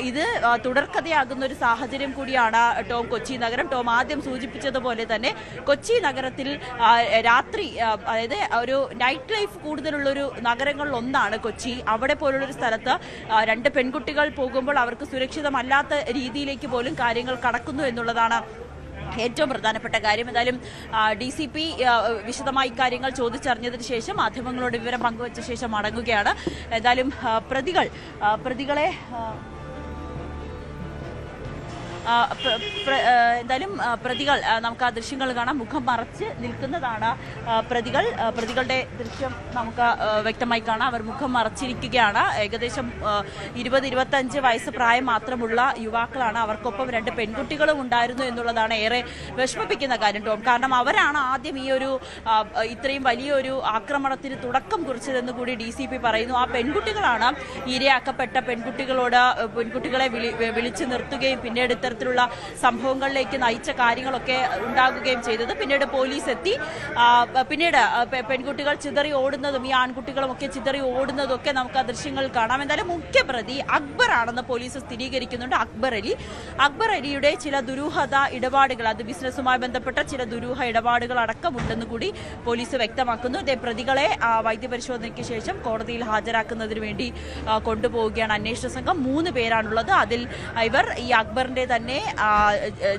ഇത് തുടർക്കഥയാകുന്ന ഒരു സാഹചര്യം കൂടിയാണ് ടോം കൊച്ചി നഗരം. ടോം ആദ്യം സൂചിപ്പിച്ചതുപോലെ തന്നെ കൊച്ചി നഗരത്തിൽ രാത്രി, അതായത് ഒരു നൈറ്റ് ലൈഫ് കൂടുതലുള്ളൊരു നഗരങ്ങളിൽ ഒന്നാണ് കൊച്ചി. അവിടെ പോലുള്ളൊരു സ്ഥലത്ത് 2 പെൺകുട്ടികൾ പോകുമ്പോൾ അവർക്ക് സുരക്ഷിതമല്ലാത്ത രീതിയിലേക്ക് പോലും കാര്യങ്ങൾ കടക്കുന്നു എന്നുള്ളതാണ് ഏറ്റവും പ്രധാനപ്പെട്ട കാര്യം. എന്തായാലും DCP വിശദമായി കാര്യങ്ങൾ ചോദിച്ചറിഞ്ഞതിന് ശേഷം മാധ്യമങ്ങളോട് വിവരം പങ്കുവച്ച ശേഷം മടങ്ങുകയാണ്. എന്തായാലും പ്രതികളെ പ്രതികൾ നമുക്ക് ആ ദൃശ്യങ്ങൾ കാണാം. മുഖം മറച്ച് നിൽക്കുന്നതാണ് പ്രതികളുടെ ദൃശ്യം നമുക്ക് വ്യക്തമായി കാണാം. അവർ മുഖം മറച്ചിരിക്കുകയാണ്. ഏകദേശം 20-25 വയസ്സ് പ്രായം മാത്രമുള്ള യുവാക്കളാണ്. അവർക്കൊപ്പം 2 പെൺകുട്ടികളും ഉണ്ടായിരുന്നു എന്നുള്ളതാണ് ഏറെ വിഷമിപ്പിക്കുന്ന കാര്യം ടോം. കാരണം അവരാണ് ആദ്യം ഈ ഒരു ഇത്രയും വലിയൊരു ആക്രമണത്തിന് തുടക്കം കുറിച്ചതെന്ന് കൂടി DCP പറയുന്നു. ആ പെൺകുട്ടികളാണ് ഇരയാക്കപ്പെട്ട പെൺകുട്ടികളെ വിളിച്ചു നിർത്തുകയും പിന്നീട് ഇത്തരത്തിലുള്ള സംഭവങ്ങളിലേക്ക് നയിച്ച കാര്യങ്ങളൊക്കെ ഉണ്ടാകുകയും ചെയ്തത്. പിന്നീട് പോലീസ് എത്തി. പിന്നീട് പെൺകുട്ടികൾ ചിതറി ഓടുന്നതും ഈ ആൺകുട്ടികളും ഒക്കെ ചിതറി ഓടുന്നതും ഒക്കെ നമുക്ക് ആ ദൃശ്യങ്ങൾ കാണാം. എന്തായാലും മുഖ്യപ്രതി അക്ബർ ആണെന്ന് പോലീസ് സ്ഥിരീകരിക്കുന്നുണ്ട്. അക്ബർ അലിയുടെ ചില ദുരൂഹത ഇടപാടുകൾ, അത് ബിസിനസ്സുമായി ബന്ധപ്പെട്ട ചില ദുരൂഹ ഇടപാടുകൾ അടക്കമുണ്ടെന്ന് കൂടി പോലീസ് വ്യക്തമാക്കുന്നു. പ്രതികളെ വൈദ്യപരിശോധനയ്ക്ക് ശേഷം കോടതിയിൽ ഹാജരാക്കുന്നതിന് വേണ്ടി കൊണ്ടുപോവുകയാണ് അന്വേഷണ സംഘം. 3 പേരാണുള്ളത്. അതിൽ ഇവർ ഈ അക്ബറിന്റെ തന്നെ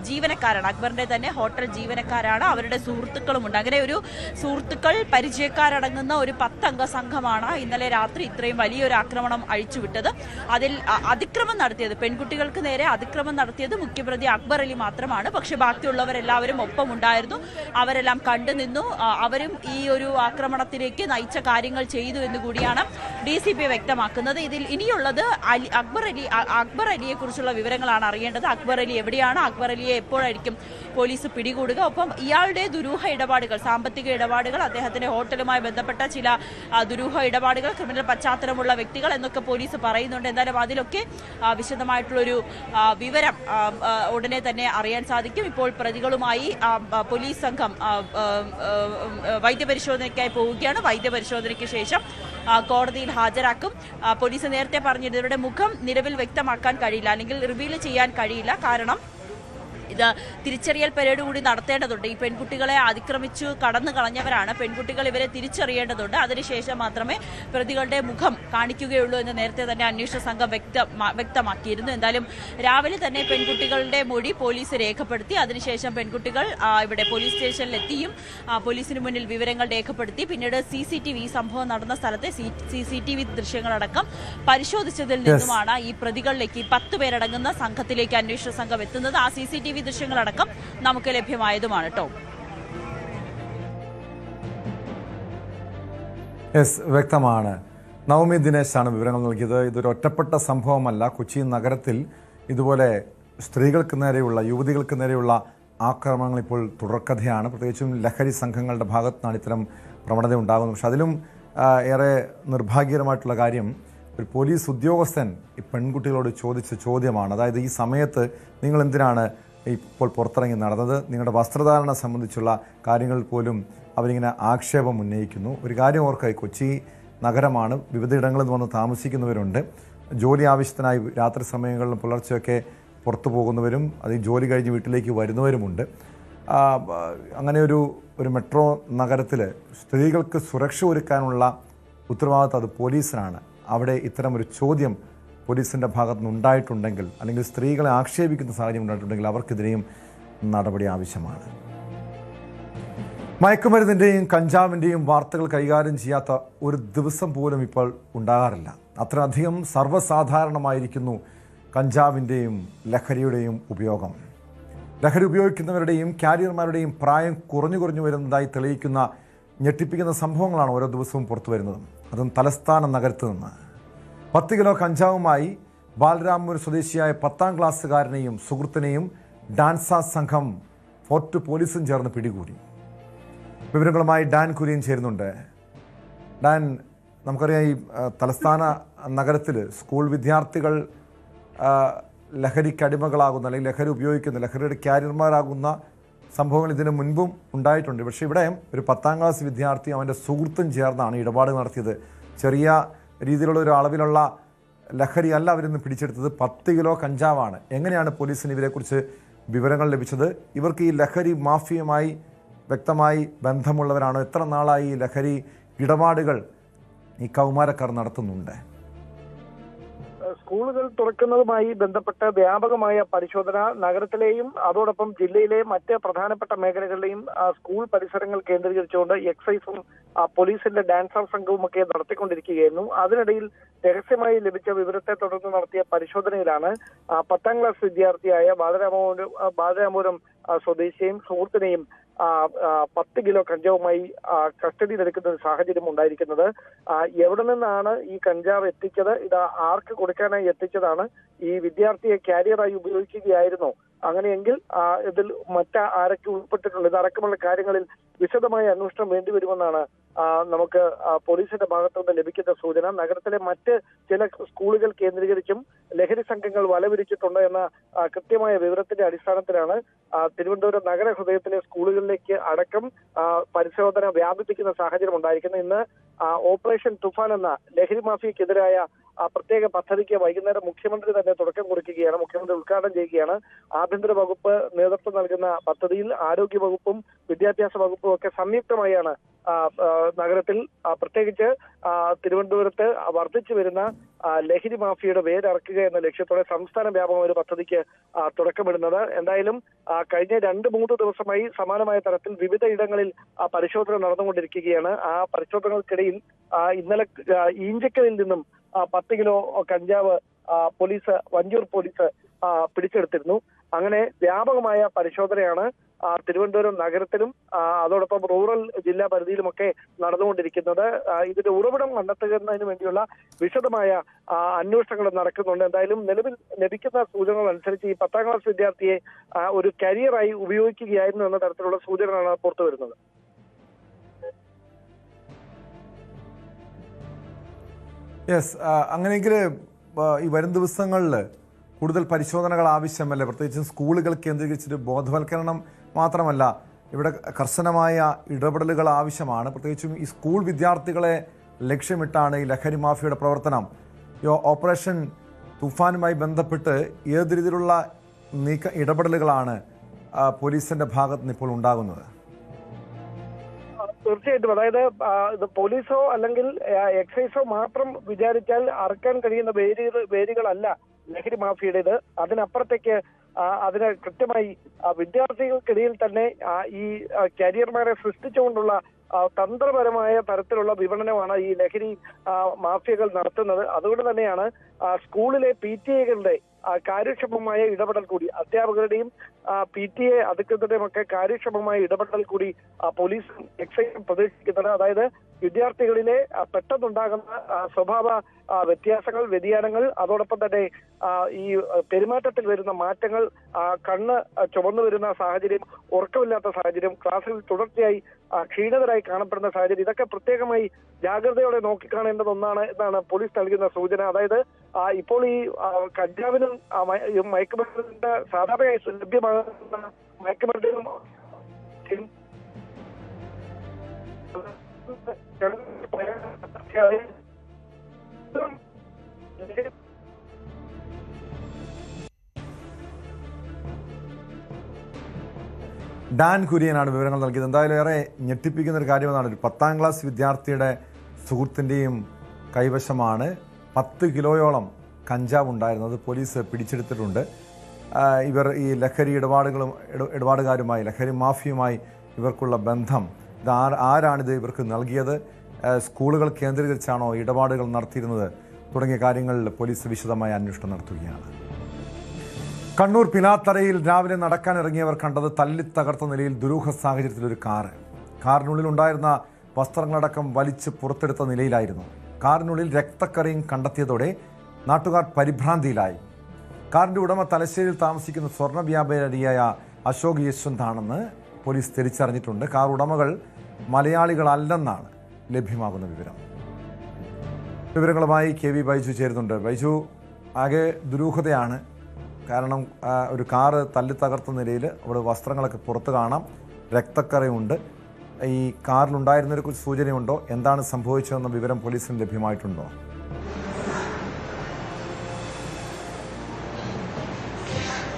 ജീവനക്കാരാണ്, അക്ബറിന്റെ തന്നെ ഹോട്ടൽ ജീവനക്കാരാണ്. അവരുടെ സുഹൃത്തുക്കളുമുണ്ട്. അങ്ങനെ ഒരു സുഹൃത്തുക്കൾ, പരിചയക്കാരടങ്ങുന്ന ഒരു 10 അംഗ സംഘമാണ് ഇന്നലെ രാത്രി ഇത്രയും വലിയൊരു ആക്രമണം അഴിച്ചുവിട്ടത്. അതിൽ അതിക്രമം നടത്തിയത്, പെൺകുട്ടികൾക്ക് നേരെ അതിക്രമം നടത്തിയത് മുഖ്യപ്രതി അക്ബർ അലി മാത്രമാണ്. പക്ഷെ ബാക്കിയുള്ളവരെല്ലാവരും ഒപ്പമുണ്ടായിരുന്നു. അവരെല്ലാം കണ്ടുനിന്നു. അവരും ഈ ഒരു ആക്രമണത്തിലേക്ക് നയിച്ച കാര്യങ്ങൾ ചെയ്തു എന്ന് കൂടിയാണ് DCP വ്യക്തമാക്കുന്നത്. ഇതിൽ ഇനിയുള്ളത് അക്ബർ അലിയെ കുറിച്ചുള്ള വിവരങ്ങളാണ് അറിയേണ്ടത്. അക്ബർ അലി എവിടെയാണ്, അക്ബർ അലിയെ എപ്പോഴായിരിക്കും പോലീസ് പിടികൂടുക, ഒപ്പം ഇയാളുടെ ദുരൂഹ ഇടപാടുകൾ, സാമ്പത്തിക ഇടപാടുകൾ, അദ്ദേഹത്തിന്റെ ഹോട്ടലുമായി ബന്ധപ്പെട്ട ചില ദുരൂഹ ഇടപാടുകൾ, ക്രിമിനൽ പശ്ചാത്തലമുള്ള വ്യക്തികൾ എന്നൊക്കെ പോലീസ് പറയുന്നുണ്ട്. എന്തായാലും അതിലൊക്കെ വിശദമായിട്ടുള്ളൊരു വിവരം ഉടനെ തന്നെ അറിയാൻ സാധിക്കും. ഇപ്പോൾ പ്രതികളുമായി പോലീസ് സംഘം വൈദ്യപരിശോധനയ്ക്കായി പോവുകയാണ്. വൈദ്യപരിശോധനയ്ക്ക് ശേഷം കോടതിയിൽ ഹാജരാക്കും. പോലീസ് നേരത്തെ പറഞ്ഞത് ഇവരുടെ മുഖം നിലവിൽ വ്യക്തമാക്കാൻ കഴിയില്ല, അല്ലെങ്കിൽ റിവീൽ ചെയ്യാൻ കഴിയില്ല. കാരണം ഇത് തിരിച്ചറിയൽ പരേഡ് കൂടി നടത്തേണ്ടതുണ്ട്. ഈ പെൺകുട്ടികളെ അതിക്രമിച്ചു കടന്നു കളഞ്ഞവരാണ്. പെൺകുട്ടികൾ ഇവരെ തിരിച്ചറിയേണ്ടതുണ്ട്. അതിനുശേഷം മാത്രമേ പ്രതികളുടെ മുഖം കാണിക്കുകയുള്ളൂ എന്ന് നേരത്തെ തന്നെ അന്വേഷണ സംഘം വ്യക്തമാക്കിയിരുന്നു. എന്തായാലും രാവിലെ തന്നെ പെൺകുട്ടികളുടെ മൊഴി പോലീസ് രേഖപ്പെടുത്തി. അതിനുശേഷം പെൺകുട്ടികൾ ഇവിടെ പോലീസ് സ്റ്റേഷനിലെത്തിയും പോലീസിന് മുന്നിൽ വിവരങ്ങൾ രേഖപ്പെടുത്തി. പിന്നീട് CCTV ഈ സംഭവം നടന്ന സ്ഥലത്തെ CCTV ദൃശ്യങ്ങളടക്കം പരിശോധിച്ചതിൽ നിന്നുമാണ് ഈ പ്രതികളിലേക്ക് 10 പേരടങ്ങുന്ന സംഘത്തിലേക്ക് അന്വേഷണ സംഘം എത്തുന്നത്. ആ CCTV ദൃശ്യങ്ങളടക്കം നമുക്ക് ലഭ്യമായതുമാണ് കേട്ടോ. വ്യക്തമാണ്. നവമി ദിനേശാണ് വിവരങ്ങൾ നൽകിയത്. ഇതൊരു ഒറ്റപ്പെട്ട സംഭവമല്ല. കൊച്ചി നഗരത്തിൽ ഇതുപോലെ സ്ത്രീകൾക്ക് നേരെയുള്ള, യുവതികൾക്ക് നേരെയുള്ള ആക്രമണങ്ങൾ ഇപ്പോൾ തുടർക്കഥയാണ്. പ്രത്യേകിച്ചും ലഹരി സംഘങ്ങളുടെ ഭാഗത്തു നിന്നാണ് ഇത്തരം പ്രവണത ഉണ്ടാകുന്നത്. പക്ഷെ അതിലും ഏറെ നിർഭാഗ്യകരമായിട്ടുള്ള കാര്യം, ഒരു പോലീസ് ഉദ്യോഗസ്ഥൻ ഈ പെൺകുട്ടികളോട് ചോദിച്ച ചോദ്യമാണ്. അതായത്, ഈ സമയത്ത് നിങ്ങൾ എന്തിനാണ് ഇപ്പോൾ പുറത്തിറങ്ങി നടന്നത്? നിങ്ങളുടെ വസ്ത്രധാരണ സംബന്ധിച്ചുള്ള കാര്യങ്ങളിൽ പോലും അവരിങ്ങനെ ആക്ഷേപം ഉന്നയിക്കുന്നു. ഒരു കാര്യം ഓർക്കുക, കൊച്ചി നഗരമാണ്. വിവിധയിടങ്ങളിൽ നിന്ന് വന്ന് താമസിക്കുന്നവരുണ്ട്. ജോലി ആവശ്യത്തിനായി രാത്രി സമയങ്ങളിലും പുലർച്ചെയൊക്കെ പുറത്തു പോകുന്നവരും അത് ജോലി കഴിഞ്ഞ് വീട്ടിലേക്ക് വരുന്നവരുമുണ്ട്. അങ്ങനെ ഒരു മെട്രോ നഗരത്തിൽ സ്ത്രീകൾക്ക് സുരക്ഷ ഒരുക്കാനുള്ള ഉത്തരവാദിത്വം അത് പോലീസിനാണ്. അവിടെ ഇത്തരമൊരു ചോദ്യം പോലീസിൻ്റെ ഭാഗത്തുനിന്ന് ഉണ്ടായിട്ടുണ്ടെങ്കിൽ, അല്ലെങ്കിൽ സ്ത്രീകളെ ആക്ഷേപിക്കുന്ന സാഹചര്യം ഉണ്ടായിട്ടുണ്ടെങ്കിൽ അവർക്കെതിരെയും നടപടി ആവശ്യമാണ്. മയക്കുമരുന്നിൻ്റെയും കഞ്ചാവിൻ്റെയും വാർത്തകൾ കൈകാര്യം ചെയ്യാത്ത ഒരു ദിവസം പോലും ഇപ്പോൾ ഉണ്ടാകാറില്ല. അത്രയധികം സർവ്വസാധാരണമായിരിക്കുന്നു കഞ്ചാവിൻ്റെയും ലഹരിയുടെയും ഉപയോഗം. ലഹരി ഉപയോഗിക്കുന്നവരുടെയും ക്യാരിയർമാരുടെയും പ്രായം കുറഞ്ഞു വരുന്നതായി തെളിയിക്കുന്ന ഞെട്ടിപ്പിക്കുന്ന സംഭവങ്ങളാണ് ഓരോ ദിവസവും പുറത്തു വരുന്നത്. അതും തലസ്ഥാന നഗരത്തിൽ നിന്ന്. 10 കിലോ കഞ്ചാവുമായി ബാലരാമപുരം സ്വദേശിയായ 10ാം ക്ലാസ്സുകാരനെയും സുഹൃത്തിനെയും ഡാൻസാ സംഘം ഫോർട്ട് പോലീസും ചേർന്ന് പിടികൂടി. വിവരങ്ങളുമായി ഡാൻ കുര്യൻ ചേരുന്നുണ്ട്. ഡാൻ, നമുക്കറിയാം ഈ തലസ്ഥാന നഗരത്തിൽ സ്കൂൾ വിദ്യാർത്ഥികൾ ലഹരിക്കടിമകളാകുന്ന, അല്ലെങ്കിൽ ലഹരി ഉപയോഗിക്കുന്ന, ലഹരിയുടെ ക്യാരിയർമാരാകുന്ന സംഭവങ്ങൾ ഇതിന് മുൻപും ഉണ്ടായിട്ടുണ്ട്. പക്ഷേ ഇവിടെ ഒരു 10ാം ക്ലാസ് വിദ്യാർത്ഥി അവൻ്റെ സുഹൃത്തും ചേർന്നാണ് ഇടപാട് നടത്തിയത്. ചെറിയ രീതിയിലുള്ള ഒരു അളവിലുള്ള ലഹരി അല്ല അവരിന്ന് പിടിച്ചെടുത്തത്, 10 കിലോ കഞ്ചാവാണ്. എങ്ങനെയാണ് പോലീസിന് ഇവരെക്കുറിച്ച് വിവരങ്ങൾ ലഭിച്ചത്? ഇവർക്ക് ഈ ലഹരി മാഫിയയുമായി വ്യക്തമായി ബന്ധമുള്ളവരാണോ? എത്ര നാളായി ഈ ലഹരി ഇടപാടുകൾ ഈ കൗമാരക്കാർ നടത്തുന്നുണ്ട്? സ്കൂളുകൾ തുറക്കുന്നതുമായി ബന്ധപ്പെട്ട് വ്യാപകമായ പരിശോധന നഗരത്തിലെയും അതോടൊപ്പം ജില്ലയിലെയും മറ്റ് പ്രധാനപ്പെട്ട മേഖലകളിലെയും സ്കൂൾ പരിസരങ്ങൾ കേന്ദ്രീകരിച്ചുകൊണ്ട് എക്സൈസും പോലീസിന്റെ ഡാൻസർ സംഘവും ഒക്കെ നടത്തിക്കൊണ്ടിരിക്കുകയായിരുന്നു. അതിനിടയിൽ രഹസ്യമായി ലഭിച്ച വിവരത്തെ തുടർന്ന് നടത്തിയ പരിശോധനയിലാണ് 10ാം ക്ലാസ് വിദ്യാർത്ഥിയായ ബാലരാമപുരം സ്വദേശിയെയും സുഹൃത്തിനെയും 10 കിലോ കഞ്ചാവുമായി കസ്റ്റഡിയിലെടുക്കുന്ന ഒരു സാഹചര്യം ഉണ്ടായിരിക്കുന്നത്. എവിടെ നിന്നാണ് ഈ കഞ്ചാവ് എത്തിച്ചത്, ഇത് ആർക്ക് കൊടുക്കാനായി എത്തിച്ചതാണ്, ഈ വിദ്യാർത്ഥിയെ ക്യാരിയറായി ഉപയോഗിക്കുകയായിരുന്നോ, അങ്ങനെയെങ്കിൽ ഇതിൽ ആരൊക്കെ ഉൾപ്പെട്ടിട്ടുണ്ട്, ഇതടക്കമുള്ള കാര്യങ്ങളിൽ വിശദമായ അന്വേഷണം വേണ്ടിവരുമെന്നാണ് നമുക്ക് പോലീസിന്റെ ഭാഗത്തുനിന്ന് ലഭിക്കുന്ന സൂചന. നഗരത്തിലെ മറ്റ് ചില സ്കൂളുകൾ കേന്ദ്രീകരിച്ചും ലഹരി സംഘങ്ങൾ വലവിരിച്ചിട്ടുണ്ട് എന്ന കൃത്യമായ വിവരത്തിന്റെ അടിസ്ഥാനത്തിലാണ് തിരുവനന്തപുരം നഗരഹൃദയത്തിലെ സ്കൂളുകളിലേക്ക് അടക്കം പരിശോധന വ്യാപിപ്പിക്കുന്ന സാഹചര്യം ഉണ്ടായിരിക്കുന്നത്. ഇന്ന് ഓപ്പറേഷൻ തുഫാൻ എന്ന ലഹരി മാഫിയക്കെതിരായ പ്രത്യേക പദ്ധതിക്ക് വൈകുന്നേരം മുഖ്യമന്ത്രി തന്നെ തുടക്കം കുറിക്കുകയാണ്. മുഖ്യമന്ത്രി ഉദ്ഘാടനം ചെയ്യുകയാണ്. ആഭ്യന്തര വകുപ്പ് നേതൃത്വം നൽകുന്ന പദ്ധതിയിൽ ആരോഗ്യ വകുപ്പും വിദ്യാഭ്യാസ വകുപ്പും ഒക്കെ സംയുക്തമായാണ് നഗരത്തിൽ, പ്രത്യേകിച്ച് തിരുവനന്തപുരത്ത് വർദ്ധിച്ചു വരുന്ന ലഹരി മാഫിയയുടെ വേരറക്കുക എന്ന ലക്ഷ്യത്തോടെ സംസ്ഥാന വ്യാപകമായ ഒരു പദ്ധതിക്ക് തുടക്കമിടുന്നത്. എന്തായാലും കഴിഞ്ഞ 2-3 ദിവസമായി സമാനമായ തരത്തിൽ വിവിധ ഇടങ്ങളിൽ പരിശോധന നടന്നുകൊണ്ടിരിക്കുകയാണ്. ആ പരിശോധനകൾക്കിടയിൽ ഇന്നലെ ഈഞ്ചക്കലിൽ നിന്നും 10 കിലോ കഞ്ചാവ് വഞ്ചൂർ പോലീസ് പിടിച്ചെടുത്തിരുന്നു. അങ്ങനെ വ്യാപകമായ പരിശോധനയാണ് തിരുവനന്തപുരം നഗരത്തിലും അതോടൊപ്പം റൂറൽ ജില്ലാ പരിധിയിലുമൊക്കെ നടന്നുകൊണ്ടിരിക്കുന്നത്. ഇതിന്റെ ഉറവിടം കണ്ടെത്തുന്നതിന് വേണ്ടിയുള്ള വിശദമായ അന്വേഷണങ്ങൾ നടക്കുന്നുണ്ട്. എന്തായാലും നിലവിൽ ലഭിക്കുന്ന സൂചനകൾ അനുസരിച്ച് ഈ 10ാം ക്ലാസ് വിദ്യാർത്ഥിയെ ഒരു കരിയറായി ഉപയോഗിക്കുകയായിരുന്നു എന്ന തരത്തിലുള്ള സൂചനകളാണ് പുറത്തു വരുന്നത്. അങ്ങനെയെങ്കിൽ ഈ വരും ദിവസങ്ങളിൽ കൂടുതൽ പരിശോധനകൾ ആവശ്യമല്ലേ? പ്രത്യേകിച്ചും സ്കൂളുകൾ കേന്ദ്രീകരിച്ചൊരു ബോധവൽക്കരണം മാത്രമല്ല, ഇവിടെ കർശനമായ ഇടപെടലുകൾ ആവശ്യമാണ്. പ്രത്യേകിച്ചും ഈ സ്കൂൾ വിദ്യാർത്ഥികളെ ലക്ഷ്യമിട്ടാണ് ഈ ലഹരി മാഫിയയുടെ പ്രവർത്തനം. ഈ ഓപ്പറേഷൻ തുഫാനുമായി ബന്ധപ്പെട്ട് ഏത് രീതിയിലുള്ള ഇടപെടലുകളാണ് പോലീസിന്റെ ഭാഗത്ത് നിന്ന് ഇപ്പോൾ ഉണ്ടാകുന്നത്? തീർച്ചയായിട്ടും, അതായത് ഇത് പോലീസോ അല്ലെങ്കിൽ എക്സൈസോ മാത്രം വിചാരിച്ചാൽ അറക്കാൻ കഴിയുന്ന വേരുകളല്ല ലഹരി മാഫിയുടേത്. അതിനപ്പുറത്തേക്ക് അതിന് കൃത്യമായി വിദ്യാർത്ഥികൾക്കിടയിൽ തന്നെ ഈ കരിയർമാരെ സൃഷ്ടിച്ചുകൊണ്ടുള്ള തന്ത്രപരമായ തരത്തിലുള്ള വിപണനമാണ് ഈ ലഹരി മാഫിയകൾ നടത്തുന്നത്. അതുകൊണ്ട് തന്നെയാണ് സ്കൂളിലെ PTA-കളുടെ കാര്യക്ഷമമായ ഇടപെടൽ കൂടി, അധ്യാപകരുടെയും PTA അധികൃതരുടെയും ഒക്കെ കാര്യക്ഷമമായ ഇടപെടൽ കൂടി പോലീസും എക്സൈസും പ്രതീക്ഷിക്കുന്നത്. അതായത് വിദ്യാർത്ഥികളിലെ പെട്ടെന്നുണ്ടാകുന്ന സ്വഭാവ വ്യത്യാസങ്ങൾ, വ്യതിയാനങ്ങൾ, അതോടൊപ്പം തന്നെ ഈ പെരുമാറ്റത്തിൽ വരുന്ന മാറ്റങ്ങൾ, കണ്ണ് ചുവന്നു വരുന്ന സാഹചര്യം, ഉറക്കമില്ലാത്ത സാഹചര്യം, ക്ലാസ്സിൽ തുടർച്ചയായി ക്ഷീണിതരായി കാണപ്പെടുന്ന സാഹചര്യം, ഇതൊക്കെ പ്രത്യേകമായി ജാഗ്രതയോടെ നോക്കിക്കാണേണ്ടത് ഒന്നാണ് എന്നാണ് പോലീസ് നൽകുന്ന സൂചന. അതായത് ഇപ്പോൾ ഈ കഞ്ചാവിനും മയക്കുമരുന്നിന്റെ സാധാരണയായി ലഭ്യമാകുന്ന മയക്കുമരുന്നിനും ഡാൻ കുര്യനാണ് വിവരങ്ങൾ നൽകിയത്. എന്തായാലും ഏറെ ഞെട്ടിപ്പിക്കുന്ന ഒരു കാര്യമെന്നാണ്, ഒരു 10ാം ക്ലാസ് വിദ്യാർത്ഥിയുടെ സുഹൃത്തിൻ്റെയും കൈവശമാണ് 10 കിലോയോളം കഞ്ചാവ് ഉണ്ടായിരുന്നത്. പോലീസ് പിടിച്ചെടുത്തിട്ടുണ്ട്. ഇവർ ഈ ലഹരി ഇടപാടുകാരുമായി, ലഹരി മാഫിയുമായി ഇവർക്കുള്ള ബന്ധം, ഇത് ആരാണിത് ഇവർക്ക് നൽകിയത്, സ്കൂളുകൾ കേന്ദ്രീകരിച്ചാണോ ഇടപാടുകൾ നടത്തിയിരുന്നത് തുടങ്ങിയ കാര്യങ്ങളിൽ പോലീസ് വിശദമായ അന്വേഷണം നടത്തുകയാണ്. കണ്ണൂർ പിലാത്തറയിൽ രാവിലെ നടക്കാനിറങ്ങിയവർ കണ്ടത് തല്ലിത്തകർത്ത നിലയിൽ ദുരൂഹ സാഹചര്യത്തിലൊരു കാറിനുള്ളിൽ ഉണ്ടായിരുന്ന വസ്ത്രങ്ങളടക്കം വലിച്ച് പുറത്തെടുത്ത നിലയിലായിരുന്നു. കാറിനുള്ളിൽ രക്തക്കറയും കണ്ടെത്തിയതോടെ നാട്ടുകാർ പരിഭ്രാന്തിയിലായി. കാറിൻ്റെ ഉടമ തലശ്ശേരിയിൽ താമസിക്കുന്ന സ്വർണ്ണ വ്യാപാരിയായ അശോക് യശ്വന്താണെന്ന് പോലീസ് തിരിച്ചറിഞ്ഞിട്ടുണ്ട്. കാർ ഉടമകൾ മലയാളികളല്ലെന്നാണ് ലഭ്യമാകുന്ന വിവരങ്ങളുമായി KV ബൈജു ചേരുന്നുണ്ട്. ബൈജു, ആകെ ദുരൂഹതയാണ്. കാരണം ഒരു കാറ് തല്ലിത്തകർത്ത നിലയിൽ അവിടെ വസ്ത്രങ്ങളൊക്കെ പുറത്ത് കാണാം, രക്തക്കറയുണ്ട്. ഈ കാറിലുണ്ടായിരുന്നതിനെ കുറിച്ച് സൂചനയുണ്ടോ? എന്താണ് സംഭവിച്ചതെന്ന വിവരം പോലീസിന് ലഭ്യമായിട്ടുണ്ടോ?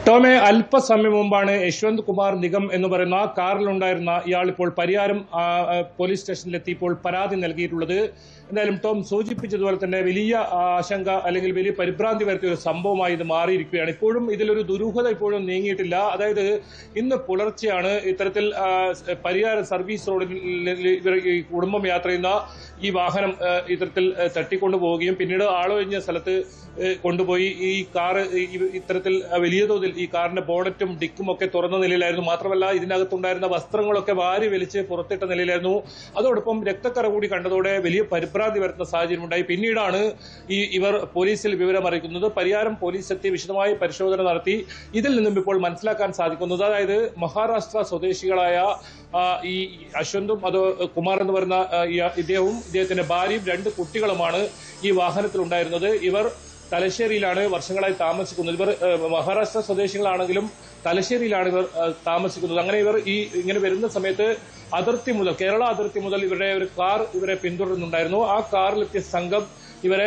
ടോമെ, അല്പസമയം മുമ്പാണ് യശ്വന്ത് കുമാർ നിഗം എന്ന് പറയുന്ന കാറിലുണ്ടായിരുന്ന ഇയാൾ ഇപ്പോൾ പരിയാരം പോലീസ് സ്റ്റേഷനിലെത്തി ഇപ്പോൾ പരാതി നൽകിയിട്ടുള്ളത്. എന്തായാലും ടോം സൂചിപ്പിച്ചതുപോലെ തന്നെ വലിയ ആശങ്ക അല്ലെങ്കിൽ വലിയ പരിഭ്രാന്തി വരുത്തിയ ഒരു സംഭവമായി ഇത് മാറിയിരിക്കുകയാണ്. ഇപ്പോഴും ഇതിലൊരു ദുരൂഹത ഇപ്പോഴും നീങ്ങിയിട്ടില്ല. അതായത് ഇന്ന് പുലർച്ചെയാണ് ഇത്തരത്തിൽ പരിയാരം സർവീസ് റോഡിൽ ഈ കുടുംബം യാത്ര ചെയ്യുന്ന ഈ വാഹനം ഇത്തരത്തിൽ തട്ടിക്കൊണ്ടുപോവുകയും പിന്നീട് ആളൊഴിഞ്ഞ സ്ഥലത്ത് കൊണ്ടുപോയി ഈ കാറ് ഇത്തരത്തിൽ വലിയ തോതിൽ ഈ കാറിന്റെ ബോണറ്റും ഡിക്കും ഒക്കെ തുറന്ന നിലയിലായിരുന്നു. മാത്രമല്ല ഇതിനകത്തുണ്ടായിരുന്ന വസ്ത്രങ്ങളൊക്കെ വാരി വലിച്ച് പുറത്തിട്ട നിലയിലായിരുന്നു. അതോടൊപ്പം രക്തക്കറ കൂടി കണ്ടതോടെ വലിയ പരിഭ്രാന്തി വരുന്ന സാഹചര്യം ഉണ്ടായി. പിന്നീടാണ് ഇവർ പോലീസിൽ വിവരം അറിയിക്കുന്നത്. പരിയാരം പോലീസ് എത്തി വിശദമായ പരിശോധന നടത്തി. ഇതിൽ നിന്നും ഇപ്പോൾ മനസ്സിലാക്കാൻ സാധിക്കുന്നത്, അതായത് മഹാരാഷ്ട്ര സ്വദേശികളായ ഈ അശ്വന്തും കുമാർ എന്ന് പറയുന്ന ഇദ്ദേഹവും ഇദ്ദേഹത്തിന്റെ ഭാര്യയും 2 കുട്ടികളുമാണ് ഈ വാഹനത്തിൽ ഉണ്ടായിരുന്നത്. ഇവർ തലശ്ശേരിയിലാണ് വർഷങ്ങളായി താമസിക്കുന്നത്. ഇവർ മഹാരാഷ്ട്ര സ്വദേശികളാണെങ്കിലും തലശ്ശേരിയിലാണ് ഇവർ താമസിക്കുന്നത്. അങ്ങനെ ഇവർ ഇങ്ങനെ വരുന്ന സമയത്ത് കേരള അതിർത്തി മുതൽ ഇവരുടെ ഒരു കാർ ഇവരെ പിന്തുടരുന്നുണ്ടായിരുന്നു. ആ കാറിലെത്തിയ സംഘം ഇവരെ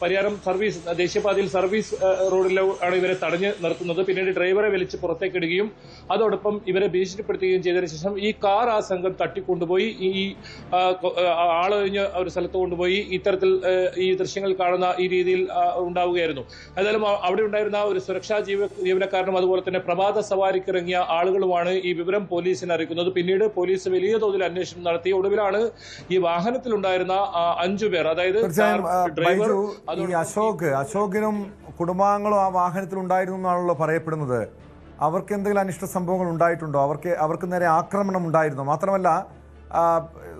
പരിയാരം സർവീസ് ദേശീയപാതയിൽ സർവീസ് റോഡിലാണ് ഇവരെ തടഞ്ഞ് നിർത്തുന്നത്. പിന്നീട് ഡ്രൈവറെ വലിച്ച് പുറത്തേക്കിടുകയും അതോടൊപ്പം ഇവരെ ഭീഷണിപ്പെടുത്തുകയും ചെയ്തതിനു ശേഷം ഈ കാർ ആ സംഘം തട്ടിക്കൊണ്ടുപോയി ഈ ആളൊഴിഞ്ഞ ഒരു സ്ഥലത്ത് കൊണ്ടുപോയി ഇത്തരത്തിൽ ഈ ദൃശ്യങ്ങൾ കാണുന്ന ഈ രീതിയിൽ ഉണ്ടാവുകയായിരുന്നു. ഏതായാലും അവിടെ ഉണ്ടായിരുന്ന ഒരു സുരക്ഷാ ജീവനക്കാരനും അതുപോലെ തന്നെ പ്രഭാത സവാരിക്കിറങ്ങിയ ആളുകളുമാണ് ഈ വിവരം പോലീസിനെ അറിയിക്കുന്നത്. പിന്നീട് പോലീസ് വലിയ തോതിൽ അന്വേഷണം നടത്തി. ഒടുവിലാണ് ഈ വാഹനത്തിലുണ്ടായിരുന്ന 5 പേർ, അതായത് ഈ അശോകിനും കുടുംബാംഗങ്ങളും ആ വാഹനത്തിൽ ഉണ്ടായിരുന്നു എന്നാണല്ലോ പറയപ്പെടുന്നത്. അവർക്ക് എന്തെങ്കിലും അനിഷ്ട സംഭവങ്ങൾ ഉണ്ടായിട്ടുണ്ടോ? അവർക്ക് നേരെ ആക്രമണം ഉണ്ടായിരുന്നോ? മാത്രമല്ല